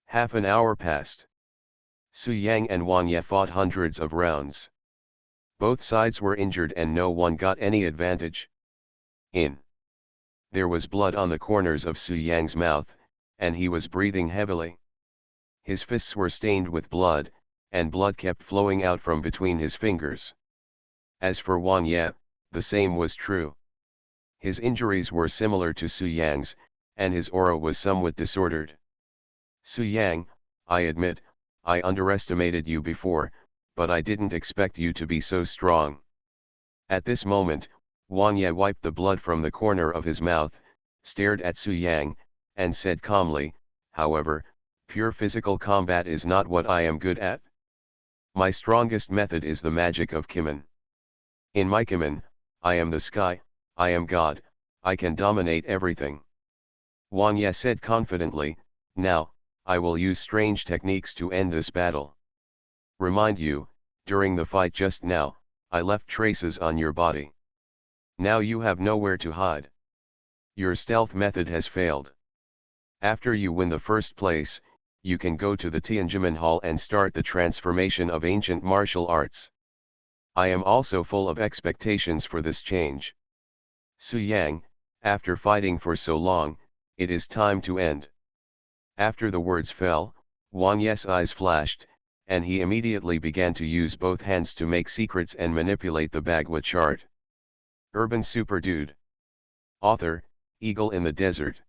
Speaker 1: Half an hour passed. Su Yang and Wang Ye fought hundreds of rounds. Both sides were injured and no one got any advantage. There was blood on the corners of Su Yang's mouth, and he was breathing heavily. His fists were stained with blood, and blood kept flowing out from between his fingers. As for Wang Ye, the same was true. His injuries were similar to Su Yang's, and his aura was somewhat disordered. Su Yang, I admit, I underestimated you before, but I didn't expect you to be so strong. At this moment, Wang Ye wiped the blood from the corner of his mouth, stared at Su Yang, and said calmly, however, pure physical combat is not what I am good at. My strongest method is the magic of Kimen. In my Kimen, I am the sky, I am God, I can dominate everything. Wang Ye said confidently, now, I will use strange techniques to end this battle. Remind you, during the fight just now, I left traces on your body. Now you have nowhere to hide. Your stealth method has failed. After you win the first place, you can go to the Tianjin Hall and start the transformation of ancient martial arts. I am also full of expectations for this change. Su Yang, after fighting for so long, it is time to end. After the words fell, Wang Ye's eyes flashed, and he immediately began to use both hands to make secrets and manipulate the Bagua chart. Urban Super Dude. Author, Eagle in the Desert.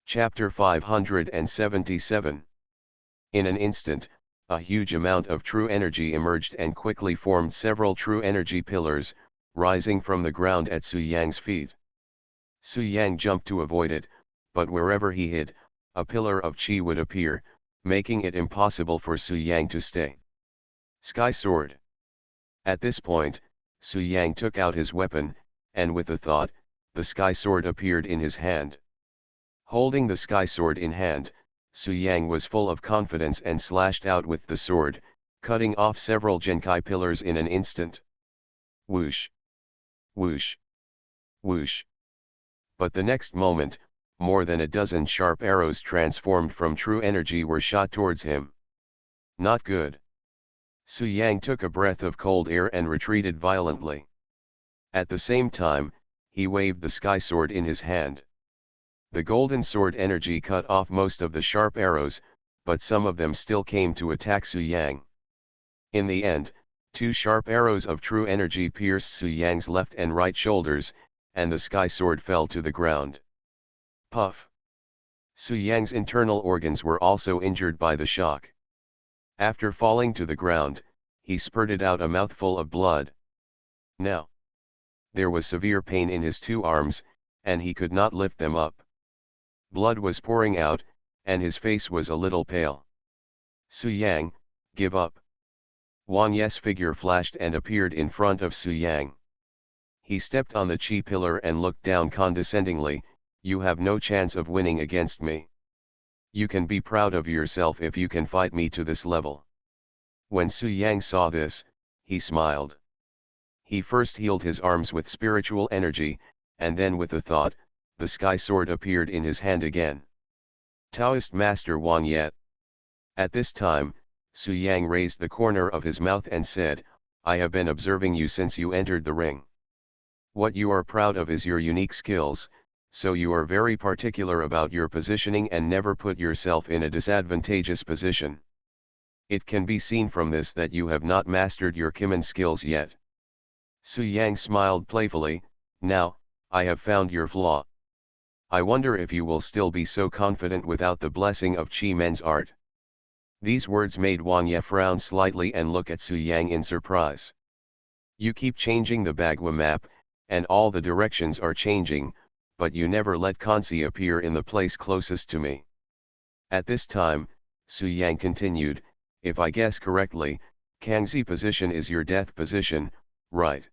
Speaker 1: Chapter 577. In an instant, a huge amount of true energy emerged and quickly formed several true energy pillars, rising from the ground at Su Yang's feet. Su Yang jumped to avoid it, but wherever he hid, a pillar of qi would appear, making it impossible for Su Yang to stay. Sky Sword. At this point, Su Yang took out his weapon, and with a thought, the Sky Sword appeared in his hand. Holding the Sky Sword in hand, Su Yang was full of confidence and slashed out with the sword, cutting off several Genkai pillars in an instant. Whoosh! Whoosh! Whoosh! But the next moment, more than a dozen sharp arrows transformed from true energy were shot towards him. Not good. Su Yang took a breath of cold air and retreated violently. At the same time, he waved the Sky Sword in his hand. The golden sword energy cut off most of the sharp arrows, but some of them still came to attack Su Yang. In the end, two sharp arrows of true energy pierced Su Yang's left and right shoulders, and the Sky Sword fell to the ground. Puff! Su Yang's internal organs were also injured by the shock. After falling to the ground, he spurted out a mouthful of blood. Now, there was severe pain in his two arms, and he could not lift them up. Blood was pouring out, and his face was a little pale. Su Yang, give up. Wang Ye's figure flashed and appeared in front of Su Yang. He stepped on the chi pillar and looked down condescendingly. You have no chance of winning against me. You can be proud of yourself if you can fight me to this level. When Su Yang saw this, he smiled. He first healed his arms with spiritual energy, and then with a thought, the sky sword appeared in his hand again. Taoist Master Wang Ye. At this time, Su Yang raised the corner of his mouth and said, I have been observing you since you entered the ring. What you are proud of is your unique skills, so you are very particular about your positioning and never put yourself in a disadvantageous position. It can be seen from this that you have not mastered your Kimen skills yet. Su Yang smiled playfully. Now, I have found your flaw. I wonder if you will still be so confident without the blessing of Chi Men's art. These words made Wang Ye frown slightly and look at Su Yang in surprise. You keep changing the Bagua map, and all the directions are changing, but you never let Kanzi appear in the place closest to me. At this time, Su Yang continued, if I guess correctly, Kangzi position is your death position, right?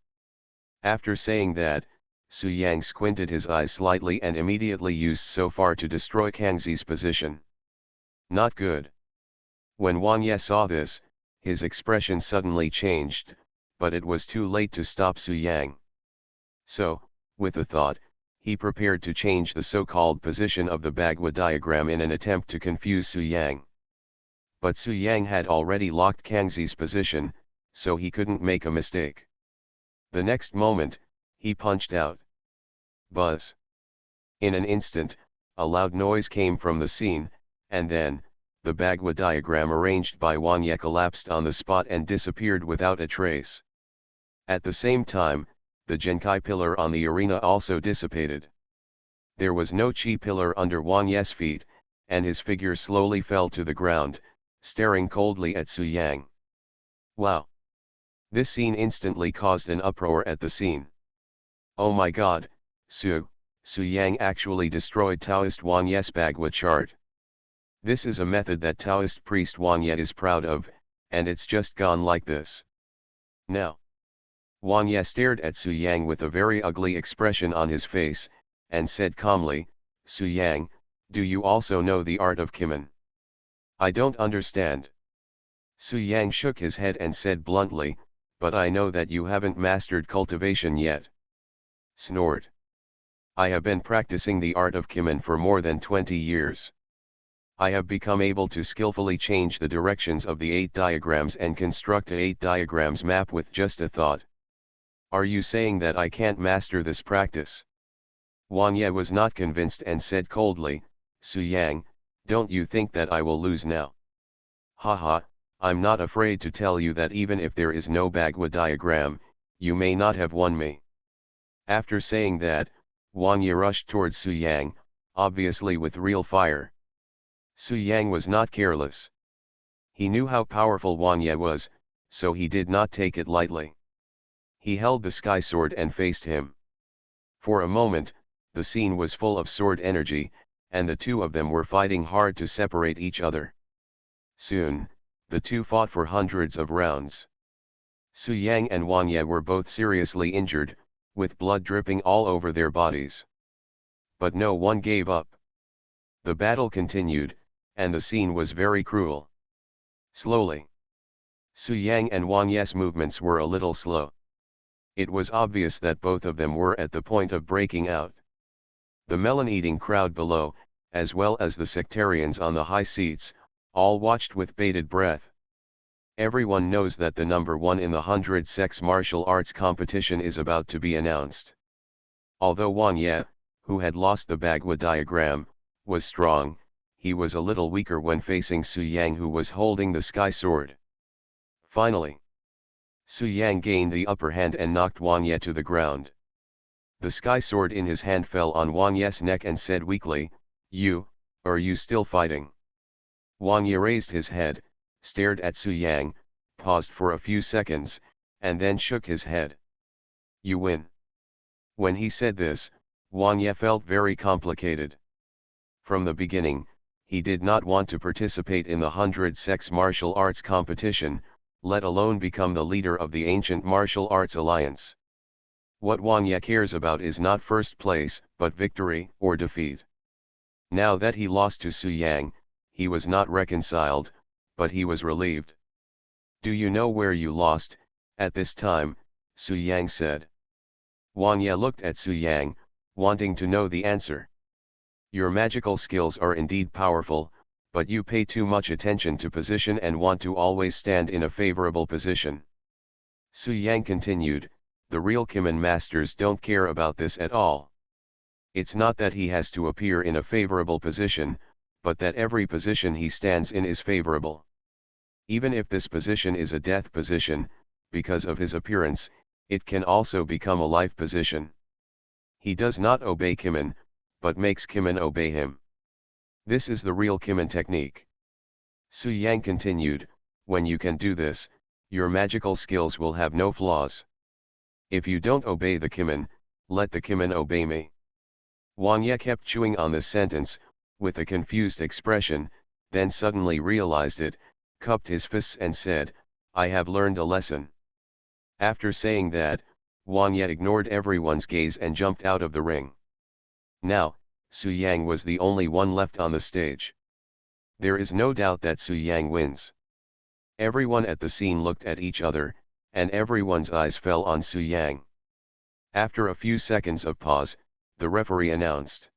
Speaker 1: After saying that, Su Yang squinted his eyes slightly and immediately used so far to destroy Kangzi's position. Not good. When Wang Ye saw this, his expression suddenly changed, but it was too late to stop Su Yang. So, with a thought, he prepared to change the so-called position of the Bagua diagram in an attempt to confuse Su Yang. But Su Yang had already locked Kangzi's position, so he couldn't make a mistake. The next moment, he punched out. Buzz. In an instant, a loud noise came from the scene, and then, the Bagua diagram arranged by Wang Ye collapsed on the spot and disappeared without a trace. At the same time, the Genkai pillar on the arena also dissipated. There was no Chi pillar under Wang Ye's feet, and his figure slowly fell to the ground, staring coldly at Su Yang. Wow! This scene instantly caused an uproar at the scene. Oh my god, Su Yang actually destroyed Taoist Wang Ye's Bagua chart. This is a method that Taoist priest Wang Ye is proud of, and it's just gone like this. Now. Wang Ye stared at Su Yang with a very ugly expression on his face, and said calmly, Su Yang, do you also know the art of Kimen? I don't understand. Su Yang shook his head and said bluntly, but I know that you haven't mastered cultivation yet. Snort. I have been practicing the art of Kimen for more than 20 years. I have become able to skillfully change the directions of the 8 diagrams and construct a 8 diagrams map with just a thought. Are you saying that I can't master this practice? Wang Ye was not convinced and said coldly, Su Yang, don't you think that I will lose now? Haha, I'm not afraid to tell you that even if there is no Bagua diagram, you may not have won me. After saying that, Wang Ye rushed towards Su Yang, obviously with real fire. Su Yang was not careless. He knew how powerful Wang Ye was, so he did not take it lightly. He held the sky sword and faced him. For a moment, the scene was full of sword energy, and the two of them were fighting hard to separate each other. Soon, the two fought for hundreds of rounds. Su Yang and Wang Ye were both seriously injured, with blood dripping all over their bodies. But no one gave up. The battle continued, and the scene was very cruel. Slowly. Su Yang and Wang Ye's movements were a little slow. It was obvious that both of them were at the point of breaking out. The melon-eating crowd below, as well as the sectarians on the high seats, all watched with bated breath. Everyone knows that the number 1 in the 100 sex martial arts competition is about to be announced. Although Wang Ye, who had lost the Bagua diagram, was strong, he was a little weaker when facing Su Yang, who was holding the sky sword. Finally, Su Yang gained the upper hand and knocked Wang Ye to the ground. The sky sword in his hand fell on Wang Ye's neck and said weakly, You Are you still fighting? Wang Ye raised his head, stared at Su Yang, paused for a few seconds, and then shook his head. You win. When he said this, Wang Ye felt very complicated. From the beginning, he did not want to participate in the 100 sex martial arts competition, let alone become the leader of the ancient martial arts alliance. What Wang Ye cares about is not first place, but victory or defeat. Now that he lost to Su Yang, he was not reconciled, but he was relieved. Do you know where you lost? At this time, Su Yang said. Wang Ye looked at Su Yang, wanting to know the answer. Your magical skills are indeed powerful, but you pay too much attention to position and want to always stand in a favorable position. Su Yang continued, the real Kimen masters don't care about this at all. It's not that he has to appear in a favorable position, but that every position he stands in is favorable. Even if this position is a death position, because of his appearance, it can also become a life position. He does not obey Kimen, but makes Kimen obey him. This is the real Kimen technique. Su Yang continued, when you can do this, your magical skills will have no flaws. If you don't obey the Kimen, let the Kimen obey me. Wang Ye kept chewing on this sentence, with a confused expression, then suddenly realized it, cupped his fists and said, I have learned a lesson. After saying that, Wang Ye ignored everyone's gaze and jumped out of the ring. Now, Su Yang was the only one left on the stage. There is no doubt that Su Yang wins. Everyone at the scene looked at each other, and everyone's eyes fell on Su Yang. After a few seconds of pause, the referee announced.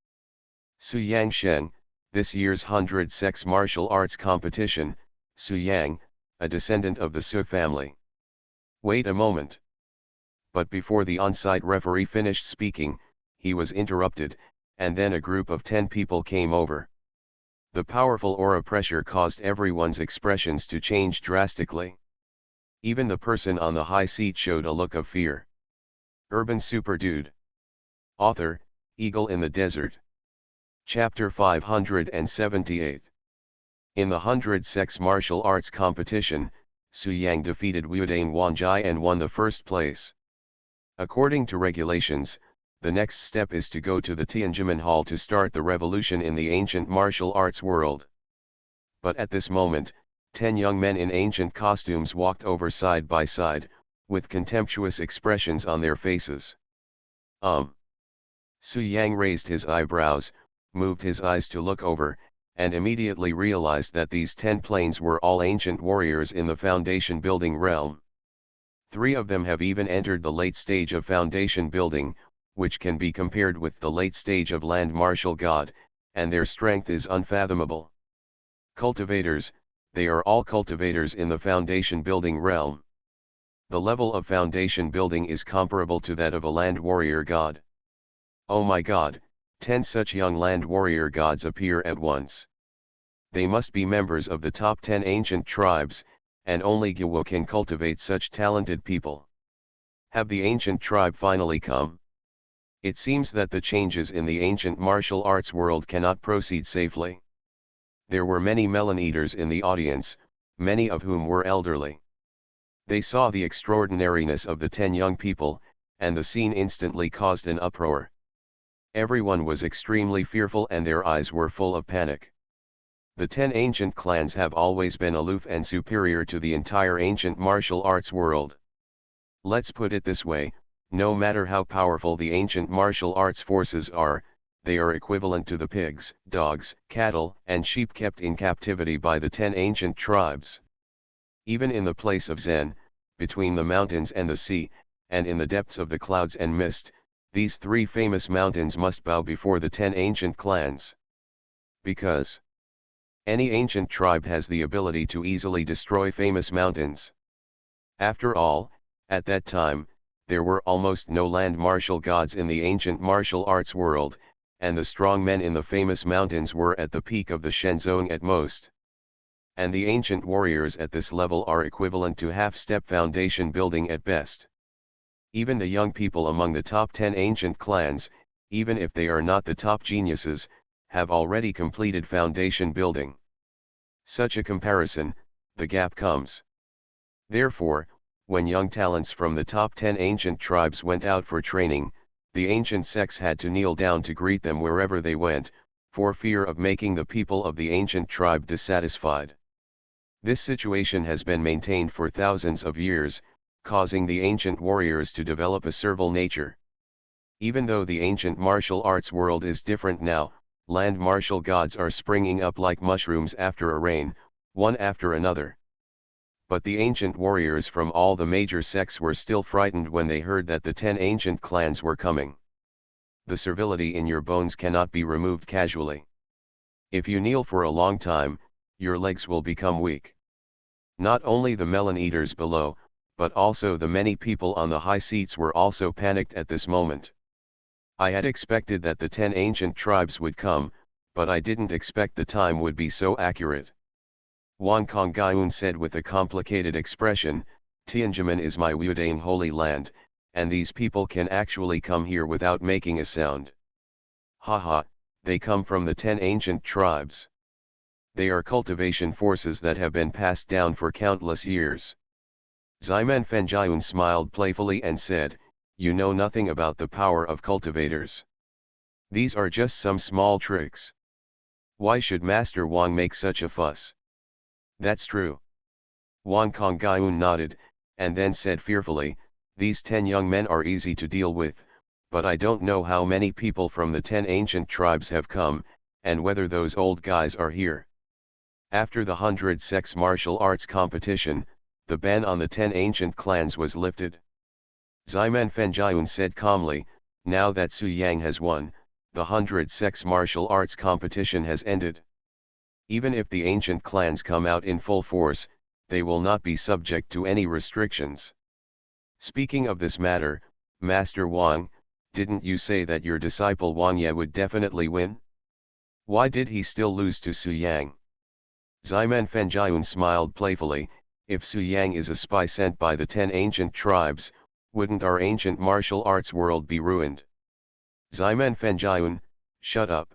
Speaker 1: Su Yang Sheng, this year's 100 sex martial arts competition, Su Yang, a descendant of the Su family. Wait a moment. But before the on-site referee finished speaking, he was interrupted, and then a group of 10 people came over. The powerful aura pressure caused everyone's expressions to change drastically. Even the person on the high seat showed a look of fear. Urban Super Dude. Author, Eagle in the Desert. Chapter 578. In the 100 sex martial arts competition, Su Yang defeated Wudane Wanjai and won the first place. According to regulations, the next step is to go to the Tianjin Hall to start the revolution in the ancient martial arts world. But at this moment, 10 young men in ancient costumes walked over side by side, with contemptuous expressions on their faces. Su Yang raised his eyebrows, moved his eyes to look over, and immediately realized that these 10 planes were all ancient warriors in the foundation building realm. 3 of them have even entered the late stage of foundation building, which can be compared with the late stage of land martial god, and their strength is unfathomable. Cultivators, they are all cultivators in the foundation building realm. The level of foundation building is comparable to that of a land warrior god. Oh my god, 10 such young land warrior gods appear at once. They must be members of the top 10 ancient tribes, and only Gyawo can cultivate such talented people. Have the ancient tribe finally come? It seems that the changes in the ancient martial arts world cannot proceed safely. There were many melon eaters in the audience, many of whom were elderly. They saw the extraordinariness of the 10 young people, and the scene instantly caused an uproar. Everyone was extremely fearful and their eyes were full of panic. The 10 ancient clans have always been aloof and superior to the entire ancient martial arts world. Let's put it this way, no matter how powerful the ancient martial arts forces are, they are equivalent to the pigs, dogs, cattle, and sheep kept in captivity by the 10 ancient tribes. Even in the place of Zen, between the mountains and the sea, and in the depths of the clouds and mist, these 3 famous mountains must bow before the 10 ancient clans. Because any ancient tribe has the ability to easily destroy famous mountains. After all, at that time, there were almost no land martial gods in the ancient martial arts world, and the strong men in the famous mountains were at the peak of the Shenzong at most. And the ancient warriors at this level are equivalent to half-step foundation building at best. Even the young people among the top 10 ancient clans, even if they are not the top geniuses, have already completed foundation building. Such a comparison, the gap comes. Therefore, when young talents from the top 10 ancient tribes went out for training, the ancient sects had to kneel down to greet them wherever they went, for fear of making the people of the ancient tribe dissatisfied. This situation has been maintained for thousands of years, causing the ancient warriors to develop a servile nature. Even though the ancient martial arts world is different now, land martial gods are springing up like mushrooms after a rain, one after another. But the ancient warriors from all the major sects were still frightened when they heard that the 10 ancient clans were coming. The servility in your bones cannot be removed casually. If you kneel for a long time, your legs will become weak. Not only the melon eaters below, but also the many people on the high seats were also panicked at this moment. I had expected that the 10 ancient tribes would come, but I didn't expect the time would be so accurate. Wang Kongyun said with a complicated expression, Tianjimen is my Wudang holy land, and these people can actually come here without making a sound. Haha, they come from the 10 ancient tribes. They are cultivation forces that have been passed down for countless years. Ximen Fenjian smiled playfully and said, you know nothing about the power of cultivators. These are just some small tricks. Why should Master Wang make such a fuss? That's true. Wang Kongyun nodded, and then said fearfully, these 10 young men are easy to deal with, but I don't know how many people from the 10 ancient tribes have come, and whether those old guys are here. After the 100 sex martial arts competition, the ban on the 10 ancient clans was lifted. Ximen Fenjian said calmly, now that Su Yang has won, the 100 sex martial arts competition has ended. Even if the ancient clans come out in full force, they will not be subject to any restrictions. Speaking of this matter, Master Wang, didn't you say that your disciple Wang Ye would definitely win? Why did he still lose to Su Yang? Ximen Fenjian smiled playfully, if Su Yang is a spy sent by the 10 ancient tribes, wouldn't our ancient martial arts world be ruined? Ximen Fenjian, shut up.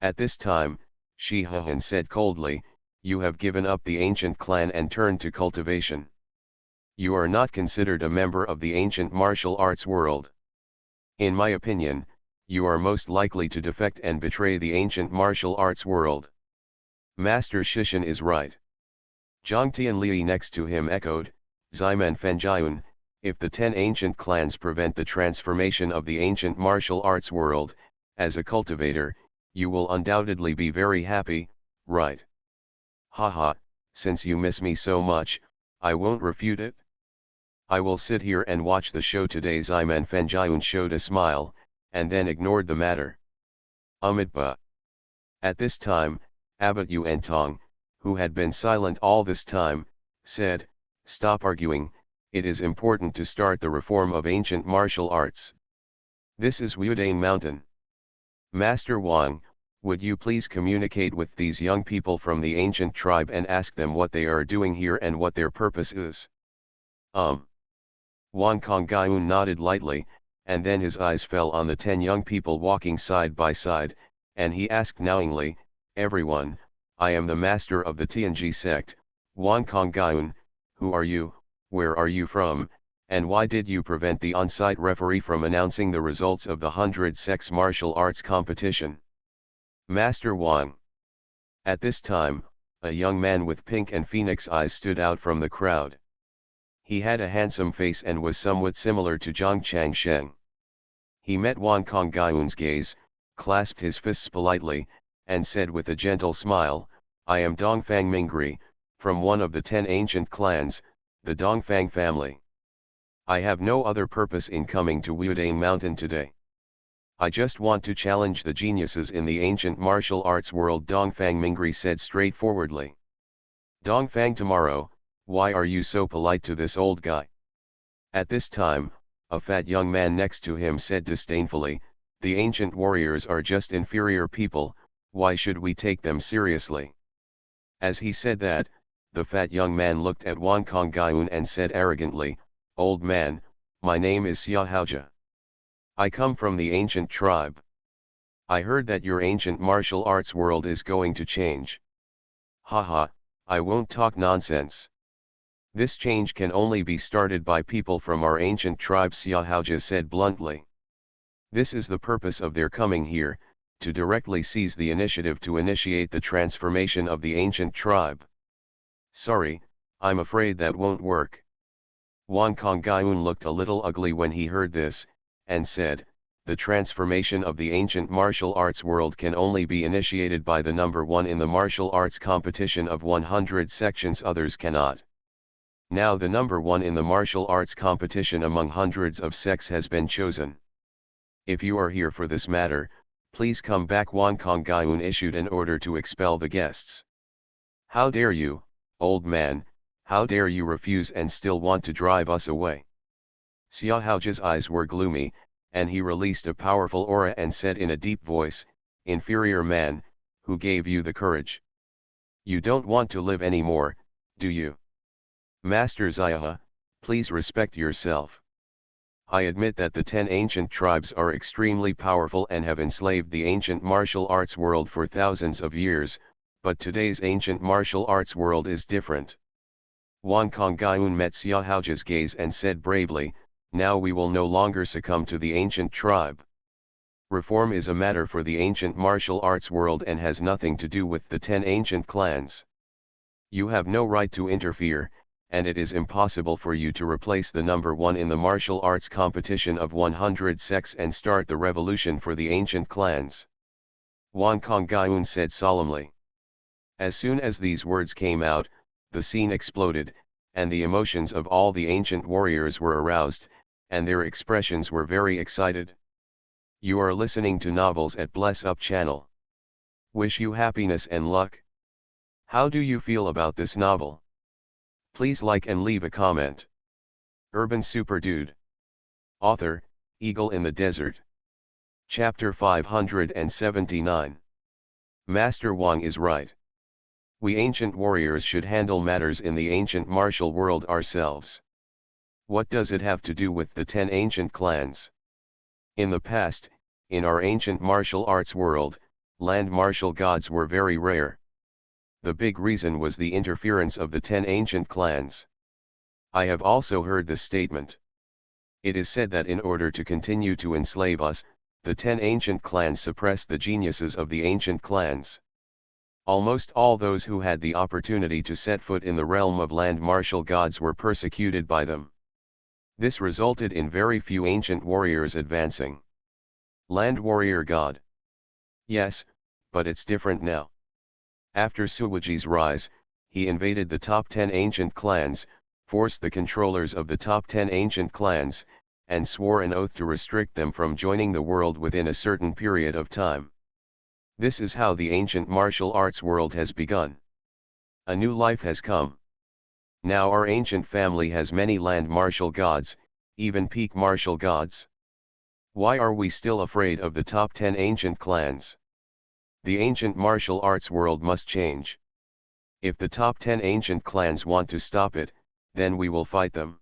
Speaker 1: At this time, Shi Hehan said coldly, you have given up the ancient clan and turned to cultivation. You are not considered a member of the ancient martial arts world. In my opinion, you are most likely to defect and betray the ancient martial arts world. Master Shishin is right. Zhang Tianli next to him echoed, Ximen Fenjian, if the 10 ancient clans prevent the transformation of the ancient martial arts world, as a cultivator, you will undoubtedly be very happy, right? Haha, since you miss me so much, I won't refute it. I will sit here and watch the show today. Ximen Fenjian showed a smile, and then ignored the matter. Amitba. At this time, Abbot Yuantong, who had been silent all this time, said, stop arguing, it is important to start the reform of ancient martial arts. This is Wudang Mountain. Master Wang, would you please communicate with these young people from the ancient tribe and ask them what they are doing here and what their purpose is? Wang Kongyun nodded lightly, and then his eyes fell on the 10 young people walking side by side, and he asked knowingly, everyone, I am the master of the Tianji sect, Wang Kongyun, who are you, where are you from, and why did you prevent the on-site referee from announcing the results of the 100 sex martial arts competition? Master Wang. At this time, a young man with pink and phoenix eyes stood out from the crowd. He had a handsome face and was somewhat similar to Zhang Changsheng. He met Wang Kongyun's gaze, clasped his fists politely, and said with a gentle smile, I am Dongfang Mingri, from one of the 10 ancient clans, the Dongfang family. I have no other purpose in coming to Wudang Mountain today. I just want to challenge the geniuses in the ancient martial arts world. Dongfang Mingri said straightforwardly. Dongfang tomorrow, why are you so polite to this old guy? At this time, a fat young man next to him said disdainfully, the ancient warriors are just inferior people, why should we take them seriously? As he said that, the fat young man looked at Wang Kongyun and said arrogantly, old man, my name is Xia Haoja. I come from the ancient tribe. I heard that your ancient martial arts world is going to change. Haha, I won't talk nonsense. This change can only be started by people from our ancient tribe, Xiaohaoja said bluntly. This is the purpose of their coming here, to directly seize the initiative to initiate the transformation of the ancient tribe. Sorry, I'm afraid that won't work. Wang Kongyun looked a little ugly when he heard this, and said, the transformation of the ancient martial arts world can only be initiated by the number one in the martial arts competition of 100 sections, others cannot. Now the number one in the martial arts competition among hundreds of sects has been chosen. If you are here for this matter, please come back. Wang Kongyun issued an order to expel the guests. How dare you, old man, how dare you refuse and still want to drive us away? Xiaohaoja's eyes were gloomy, and he released a powerful aura and said in a deep voice, inferior man, who gave you the courage? You don't want to live anymore, do you? Master Xiaohe, please respect yourself. I admit that the 10 ancient tribes are extremely powerful and have enslaved the ancient martial arts world for thousands of years, but today's ancient martial arts world is different. Wang Kongyun met Xiaohaoja's gaze and said bravely, now we will no longer succumb to the ancient tribe. Reform is a matter for the ancient martial arts world and has nothing to do with the 10 ancient clans. You have no right to interfere, and it is impossible for you to replace the number one in the martial arts competition of 100 sects and start the revolution for the ancient clans. Wang Kongyun said solemnly. As soon as these words came out, the scene exploded, and the emotions of all the ancient warriors were aroused, and their expressions were very excited. You are listening to Novels at Bless Up channel. Wish you happiness and luck. How do you feel about this novel? Please like and leave a comment. Urban Super Dude. Author, Eagle in the Desert. Chapter 579. Master Wang is right. We ancient warriors should handle matters in the ancient martial world ourselves. What does it have to do with the 10 ancient clans? In the past, in our ancient martial arts world, land martial gods were very rare. The big reason was the interference of the 10 ancient clans. I have also heard this statement. It is said that in order to continue to enslave us, the 10 ancient clans suppressed the geniuses of the ancient clans. Almost all those who had the opportunity to set foot in the realm of land martial gods were persecuted by them. This resulted in very few ancient warriors advancing. Land warrior god. Yes, but it's different now. After Suwaji's rise, he invaded the top 10 ancient clans, forced the controllers of the top 10 ancient clans, and swore an oath to restrict them from joining the world within a certain period of time. This is how the ancient martial arts world has begun. A new life has come. Now our ancient family has many land martial gods, even peak martial gods. Why are we still afraid of the top 10 ancient clans? The ancient martial arts world must change. If the top 10 ancient clans want to stop it, then we will fight them.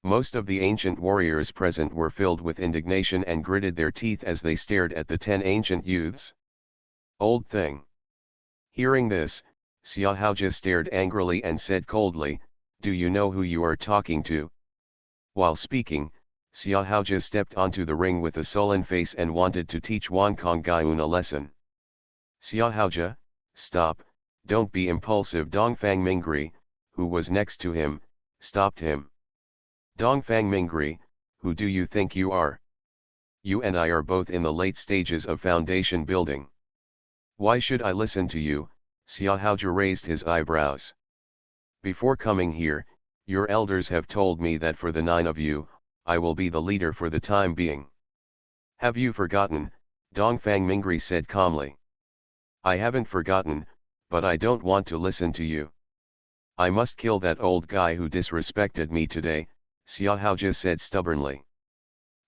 Speaker 1: Most of the ancient warriors present were filled with indignation and gritted their teeth as they stared at the 10 ancient youths. Old thing. Hearing this, Xiaohaoja stared angrily and said coldly, do you know who you are talking to? While speaking, Xiaohaoja stepped onto the ring with a sullen face and wanted to teach Wang Kongyun a lesson. Xiaohaoja, stop, don't be impulsive. Dongfang Mingri, who was next to him, stopped him. Dongfang Mingri, who do you think you are? You and I are both in the late stages of foundation building. Why should I listen to you? Xiaohaoja raised his eyebrows. Before coming here, your elders have told me that for the 9 of you, I will be the leader for the time being. Have you forgotten? Dongfang Mingri said calmly. I haven't forgotten, but I don't want to listen to you. I must kill that old guy who disrespected me today, Xiaohaoja said stubbornly.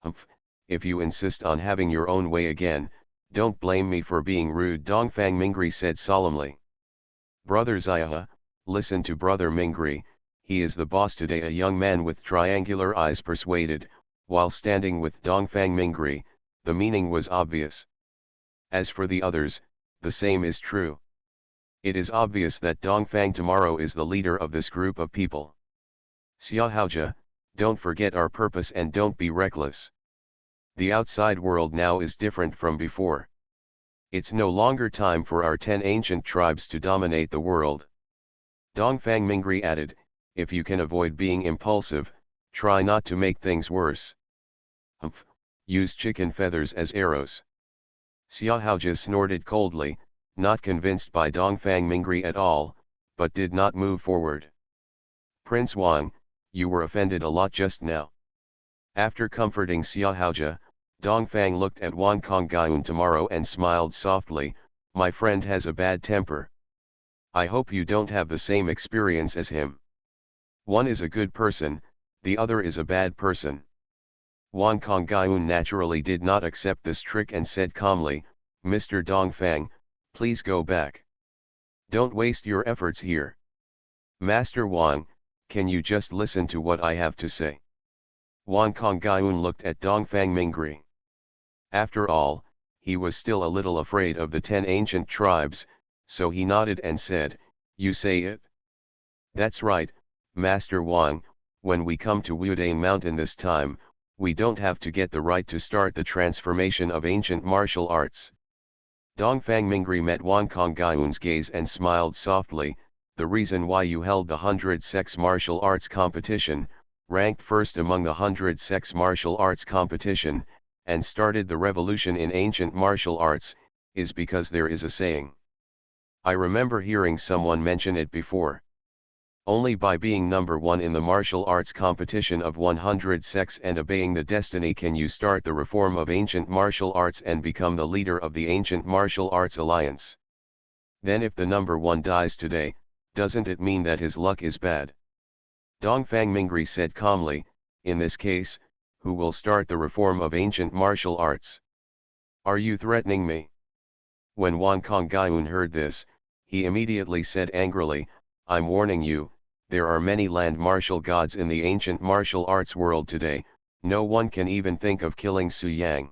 Speaker 1: Humph, if you insist on having your own way again, don't blame me for being rude. Dongfang Mingri said solemnly. Brother Xiaohe, listen to Brother Mingri, he is the boss today. A young man with triangular eyes persuaded, while standing with Dongfang Mingri, the meaning was obvious. As for the others, the same is true. It is obvious that Dongfang tomorrow is the leader of this group of people. Xiaohaojia, don't forget our purpose and don't be reckless. The outside world now is different from before. It's no longer time for our 10 ancient tribes to dominate the world. Dongfang Mingri added, if you can avoid being impulsive, try not to make things worse. Humph, use chicken feathers as arrows. Xiaohaojia snorted coldly, not convinced by Dongfang Mingri at all, but did not move forward. Prince Wang, you were offended a lot just now. After comforting Xiaohaojia, Dongfang looked at Wan Konggyun tomorrow and smiled softly, my friend has a bad temper. I hope you don't have the same experience as him. One is a good person, the other is a bad person. Wan Konggyun naturally did not accept this trick and said calmly, Mr. Dongfang, please go back. Don't waste your efforts here. Master Wang, can you just listen to what I have to say? Wan Konggyun looked at Dongfang Mingri. After all, he was still a little afraid of the 10 ancient tribes, so he nodded and said, you say it? That's right, Master Wang, when we come to Wudang Mountain this time, we don't have to get the right to start the transformation of ancient martial arts. Dongfang Mingri met Wan Konggyun's gaze and smiled softly, the reason why you held the 100 sex martial arts competition, ranked first among the 100 sex martial arts competition, and started the revolution in ancient martial arts, is because there is a saying. I remember hearing someone mention it before. Only by being number one in the martial arts competition of 100 sects and obeying the destiny can you start the reform of ancient martial arts and become the leader of the ancient martial arts alliance. Then if the number one dies today, doesn't it mean that his luck is bad? Dongfang Mingri said calmly, in this case, who will start the reform of ancient martial arts? Are you threatening me? When Wan Konggyun heard this, he immediately said angrily, I'm warning you, there are many land martial gods in the ancient martial arts world today, no one can even think of killing Su Yang.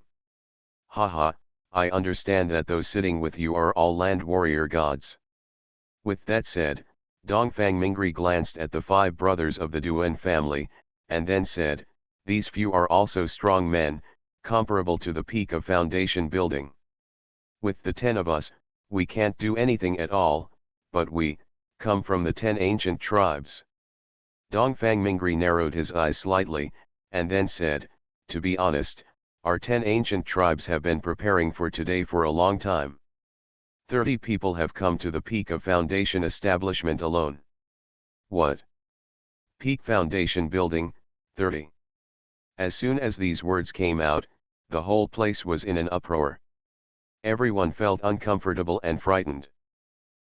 Speaker 1: Haha, I understand that those sitting with you are all land warrior gods. With that said, Dongfang Mingri glanced at the 5 brothers of the Duan family, and then said, these few are also strong men, comparable to the peak of foundation building. With the 10 of us, we can't do anything at all, but we come from the 10 ancient tribes. Dongfang Mingri narrowed his eyes slightly, and then said, to be honest, our 10 ancient tribes have been preparing for today for a long time. 30 people have come to the peak of foundation establishment alone. What? Peak foundation building, 30. As soon as these words came out, the whole place was in an uproar. Everyone felt uncomfortable and frightened.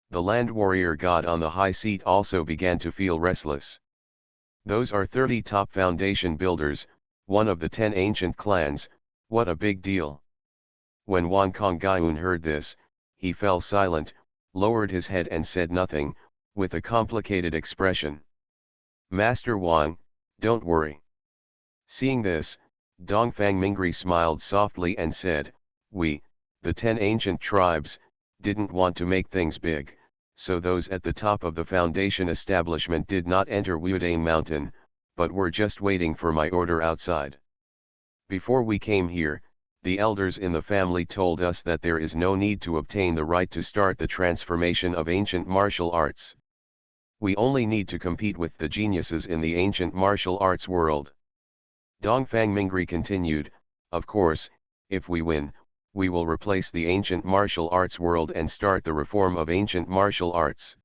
Speaker 1: The land warrior god on the high seat also began to feel restless. Those are 30 top foundation builders, one of the 10 ancient clans, what a big deal. When Wan Konggyun heard this, he fell silent, lowered his head and said nothing, with a complicated expression. Master Wang, don't worry. Seeing this, Dongfang Mingri smiled softly and said, we, the 10 ancient tribes, didn't want to make things big, so those at the top of the foundation establishment did not enter Wudang Mountain, but were just waiting for my order outside. Before we came here, the elders in the family told us that there is no need to obtain the right to start the transformation of ancient martial arts. We only need to compete with the geniuses in the ancient martial arts world. Dongfang Mingri continued, of course, if we win, we will replace the ancient martial arts world and start the reform of ancient martial arts.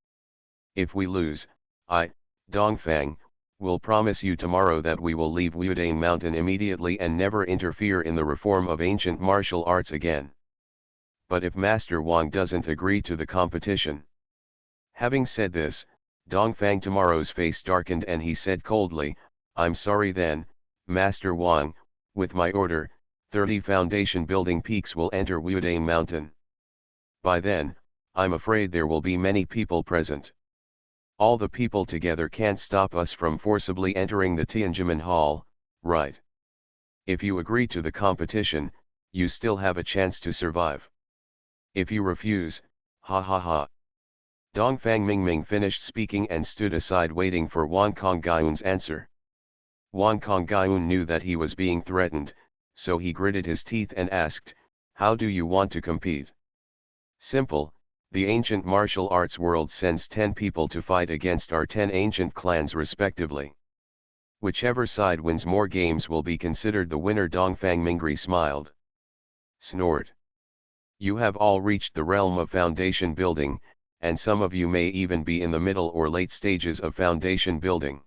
Speaker 1: If we lose, I, Dongfang, will promise you tomorrow that we will leave Wudang Mountain immediately and never interfere in the reform of ancient martial arts again. But if Master Wang doesn't agree to the competition. Having said this, Dongfang tomorrow's face darkened and he said coldly, I'm sorry then, Master Wang, with my order, 30 foundation building peaks will enter Wudang Mountain. By then, I'm afraid there will be many people present. All the people together can't stop us from forcibly entering the Tianjin Hall, right? If you agree to the competition, you still have a chance to survive. If you refuse, ha ha ha. Dongfang Mingming finished speaking and stood aside waiting for Wang Kongyun's answer. Wang Kongyun knew that he was being threatened, so he gritted his teeth and asked, "How do you want to compete?" "Simple, the ancient martial arts world sends 10 people to fight against our 10 ancient clans respectively. Whichever side wins more games will be considered the winner." Dongfang Mingri smiled. Snort. "You have all reached the realm of foundation building, and some of you may even be in the middle or late stages of foundation building."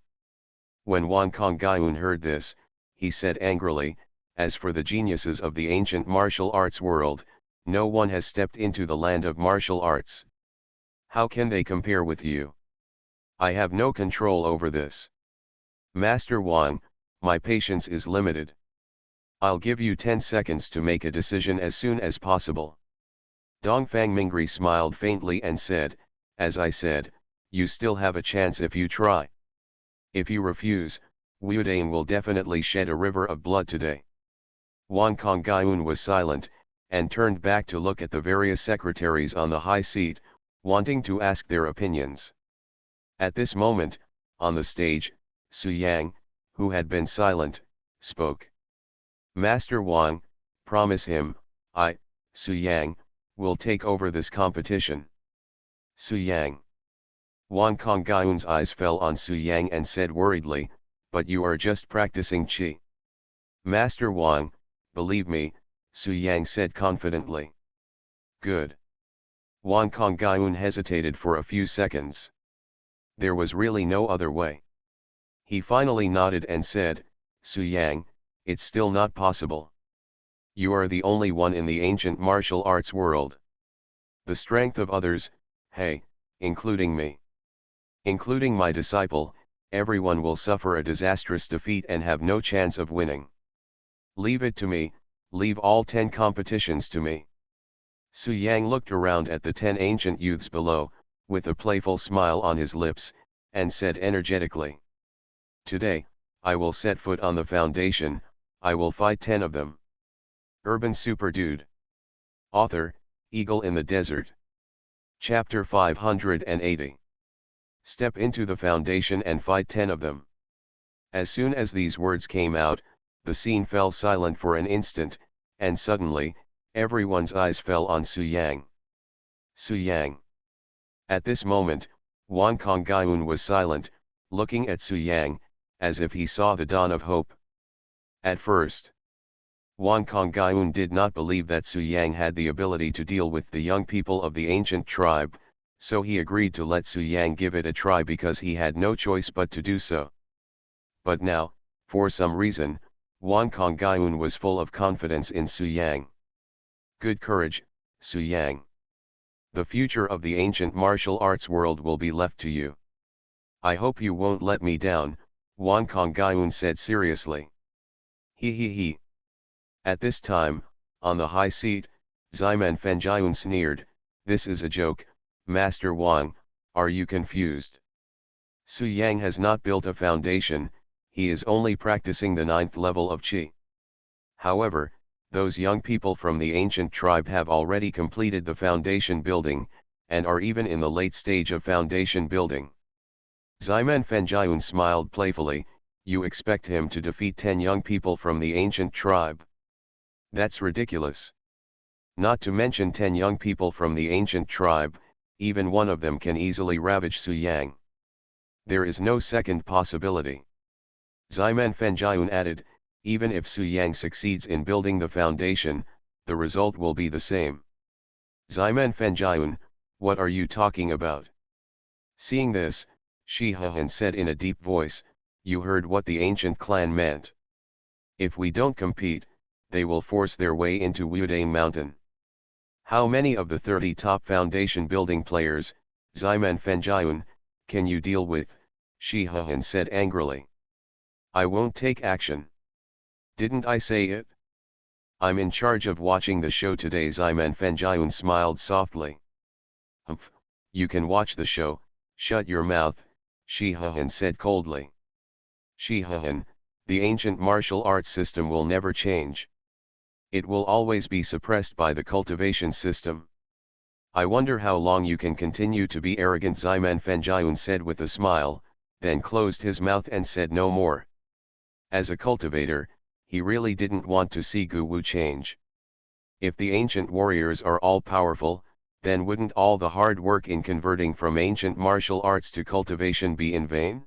Speaker 1: When Wang Kongyun heard this, he said angrily, "As for the geniuses of the ancient martial arts world, no one has stepped into the land of martial arts. How can they compare with you? I have no control over this. Master Wang, my patience is limited. I'll give you 10 seconds to make a decision as soon as possible." Dongfang Mingri smiled faintly and said, "As I said, you still have a chance if you try. If you refuse, Wudan will definitely shed a river of blood today." Wang Kongyun was silent, and turned back to look at the various secretaries on the high seat, wanting to ask their opinions. At this moment, on the stage, Su Yang, who had been silent, spoke. "Master Wang, promise him, I, Su Yang, will take over this competition." Su Yang. Wang Kongyun's eyes fell on Su Yang and said worriedly, "But you are just practicing qi." "Master Wang, believe me," Su Yang said confidently. "Good." Wang Kongyun hesitated for a few seconds. There was really no other way. He finally nodded and said, "Su Yang, it's still not possible. You are the only one in the ancient martial arts world. The strength of others, hey, including me, including my disciple, everyone will suffer a disastrous defeat and have no chance of winning. Leave it to me, leave all 10 competitions to me." Su Yang looked around at the 10 ancient youths below, with a playful smile on his lips, and said energetically, "Today, I will set foot on the foundation, I will fight 10 of them." Urban Super Dude. Author, Eagle in the Desert. Chapter 580. Step into the foundation and fight 10 of them. As soon as these words came out, the scene fell silent for an instant, and suddenly, everyone's eyes fell on Su Yang. Su Yang. At this moment, Wang Kongyun was silent, looking at Su Yang, as if he saw the dawn of hope. At first, Wang Kongyun did not believe that Su Yang had the ability to deal with the young people of the ancient tribe, so he agreed to let Su Yang give it a try because he had no choice but to do so. But now, for some reason, Wang Kongyun was full of confidence in Su Yang. "Good courage, Su Yang. The future of the ancient martial arts world will be left to you. I hope you won't let me down," Wang Kongyun said seriously. He. At this time, on the high seat, Ximan Fengyun sneered, "This is a joke, Master Wang, are you confused? Su Yang has not built a foundation, he is only practicing the 9th level of qi. However, those young people from the ancient tribe have already completed the foundation building, and are even in the late stage of foundation building." Ximan Fengyun smiled playfully, "You expect him to defeat 10 young people from the ancient tribe? That's ridiculous. Not to mention 10 young people from the ancient tribe, even one of them can easily ravage Su Yang. There is no second possibility." Ximan Fengyun added, "Even if Su Yang succeeds in building the foundation, the result will be the same." "Ximan Fengyun, what are you talking about?" Seeing this, Shi Han said in a deep voice, "You heard what the ancient clan meant. If we don't compete, they will force their way into Wudang Mountain. How many of the 30 top foundation building players, Ximan Fengyun, can you deal with?" Shi Han said angrily. "I won't take action. Didn't I say it? I'm in charge of watching the show today." Ximan Fengyun smiled softly. "Humph, you can watch the show, shut your mouth," Shi Han said coldly. "Shi Han, the ancient martial arts system will never change. It will always be suppressed by the cultivation system. I wonder how long you can continue to be arrogant, Ximen Fenjian said with a smile, then closed his mouth and said no more. As a cultivator, he really didn't want to see Gu Wu change. If the ancient warriors are all powerful, then wouldn't all the hard work in converting from ancient martial arts to cultivation be in vain?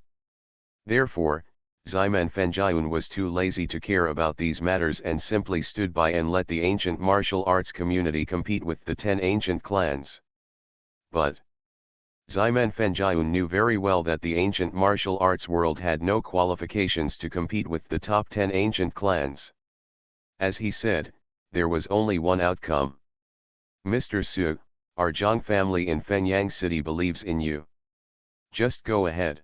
Speaker 1: Therefore, Ximen Fenjian was too lazy to care about these matters and simply stood by and let the ancient martial arts community compete with the 10 ancient clans. But Ximen Fenjian knew very well that the ancient martial arts world had no qualifications to compete with the top 10 ancient clans. As he said, there was only one outcome. Mr. Su, our Zhang family in Fenyang City believes in you. Just go ahead.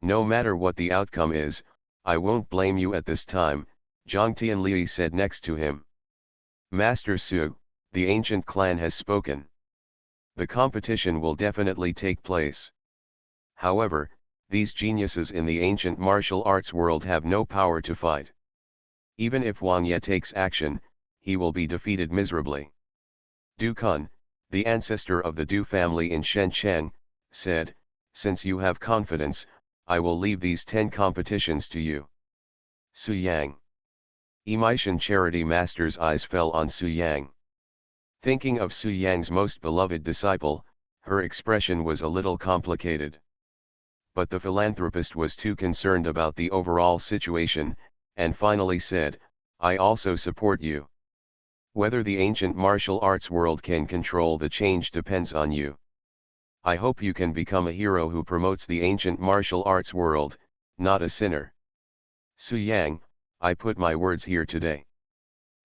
Speaker 1: No matter what the outcome is, I won't blame you at this time, Zhang Tianli said next to him. Master Su, the ancient clan has spoken. The competition will definitely take place. However, these geniuses in the ancient martial arts world have no power to fight. Even if Wang Ye takes action, he will be defeated miserably. Du Kun, the ancestor of the Du family in Shenzhen, said, since you have confidence, I will leave these 10 competitions to you. Su Yang. Emission Charity Master's eyes fell on Su Yang. Thinking of Su Yang's most beloved disciple, her expression was a little complicated. But the philanthropist was too concerned about the overall situation, and finally said, I also support you. Whether the ancient martial arts world can control the change depends on you. I hope you can become a hero who promotes the ancient martial arts world, not a sinner. Su Yang, I put my words here today.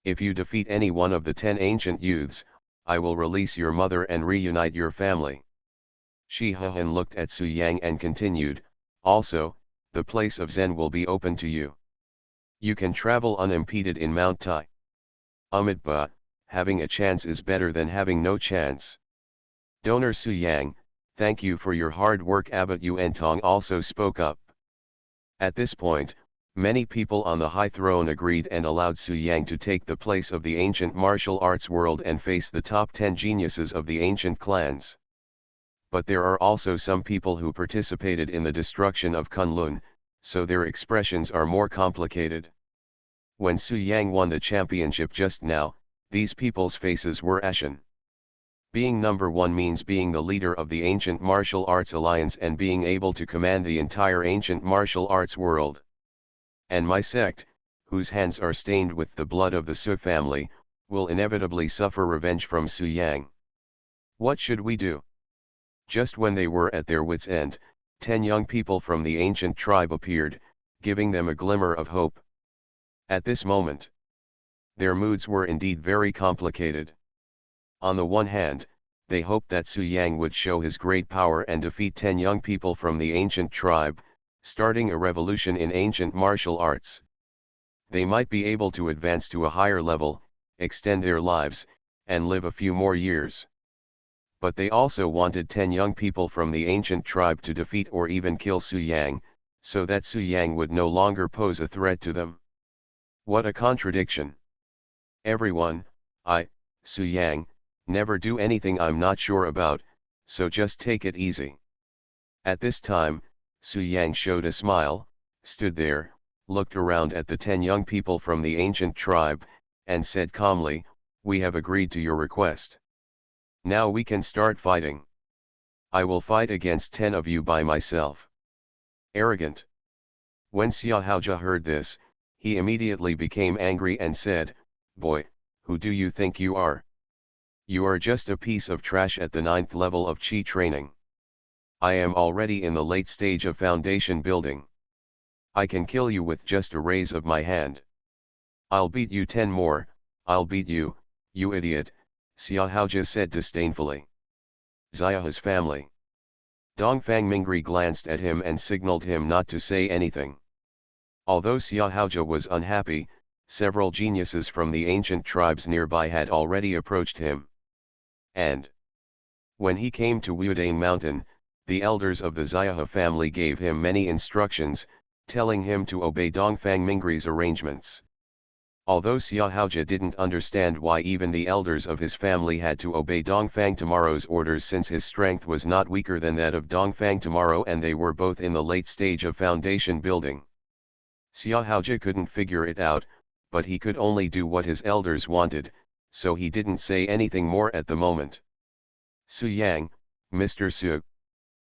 Speaker 1: If you defeat any one of the 10 ancient youths, I will release your mother and reunite your family. Shi Hehan looked at Su Yang and continued, also, the place of Zen will be open to you. You can travel unimpeded in Mount Tai. But having a chance is better than having no chance. Donor Su Yang, thank you for your hard work. Abbot Yuantong also spoke up. At this point, many people on the high throne agreed and allowed Su Yang to take the place of the ancient martial arts world and face the top 10 geniuses of the ancient clans. But there are also some people who participated in the destruction of Kunlun, so their expressions are more complicated. When Su Yang won the championship just now, these people's faces were ashen. Being number one means being the leader of the ancient martial arts alliance and being able to command the entire ancient martial arts world. And my sect, whose hands are stained with the blood of the Su family, will inevitably suffer revenge from Su Yang. What should we do? Just when they were at their wits' end, 10 young people from the ancient tribe appeared, giving them a glimmer of hope. At this moment, their moods were indeed very complicated. On the one hand, they hoped that Su Yang would show his great power and defeat 10 young people from the ancient tribe, starting a revolution in ancient martial arts. They might be able to advance to a higher level, extend their lives, and live a few more years. But they also wanted 10 young people from the ancient tribe to defeat or even kill Su Yang, so that Su Yang would no longer pose a threat to them. What a contradiction! Everyone, Su Yang, never do anything I'm not sure about, so just take it easy. At this time, Su Yang showed a smile, stood there, looked around at the 10 young people from the ancient tribe, and said calmly, we have agreed to your request. Now we can start fighting. I will fight against 10 of you by myself. Arrogant. When Xia Haoja heard this, he immediately became angry and said, boy, who do you think you are? You are just a piece of trash at the 9th level of Qi training. I am already in the late stage of foundation building. I can kill you with just a raise of my hand. I'll beat you 10 more, I'll beat you, you idiot, Xia Haoja said disdainfully. Xiaohe's family. Dongfang Mingri glanced at him and signaled him not to say anything. Although Xia Haoja was unhappy, several geniuses from the ancient tribes nearby had already approached him. And when he came to Wudang Mountain, the elders of the Xiaohe family gave him many instructions, telling him to obey Dongfang Mingri's arrangements. Although Xiaohaojia didn't understand why even the elders of his family had to obey Dongfang Tomorrow's orders, since his strength was not weaker than that of Dongfang Tomorrow and they were both in the late stage of foundation building. Xiaohaojia couldn't figure it out, but he could only do what his elders wanted, so he didn't say anything more at the moment. Su Yang, Mr. Su.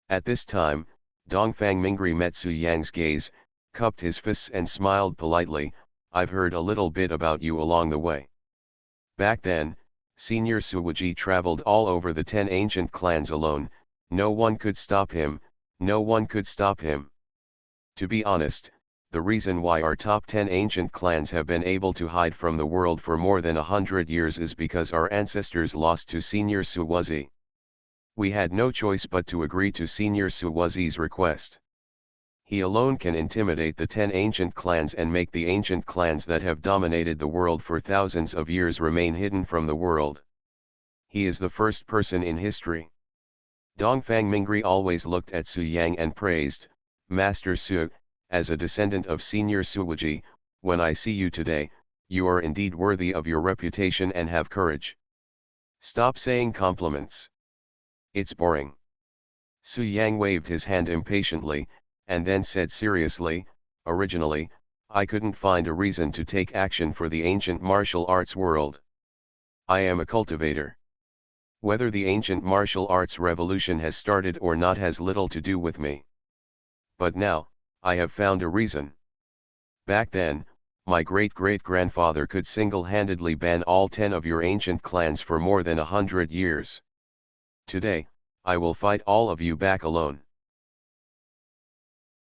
Speaker 1: At this time, Dongfang Mingri met Su Yang's gaze, cupped his fists and smiled politely. I've heard a little bit about you along the way. Back then, Senior Suwuji traveled all over the 10 ancient clans alone, no one could stop him, no one could stop him. To be honest, the reason why our top 10 ancient clans have been able to hide from the world for more than 100 years is because our ancestors lost to Senior Suwuzi. We had no choice but to agree to Senior Suwuzi's request. He alone can intimidate the 10 ancient clans and make the ancient clans that have dominated the world for thousands of years remain hidden from the world. He is the first person in history. Dongfang Mingri always looked at Su Yang and praised, Master Su, as a descendant of Senior Suwuji, when I see you today, you are indeed worthy of your reputation and have courage. Stop saying compliments. It's boring. Su Yang waved his hand impatiently, and then said seriously, originally, I couldn't find a reason to take action for the ancient martial arts world. I am a cultivator. Whether the ancient martial arts revolution has started or not has little to do with me. But now, I have found a reason. Back then, my great-great-grandfather could single-handedly ban all 10 of your ancient clans for more than 100 years. Today, I will fight all of you back alone.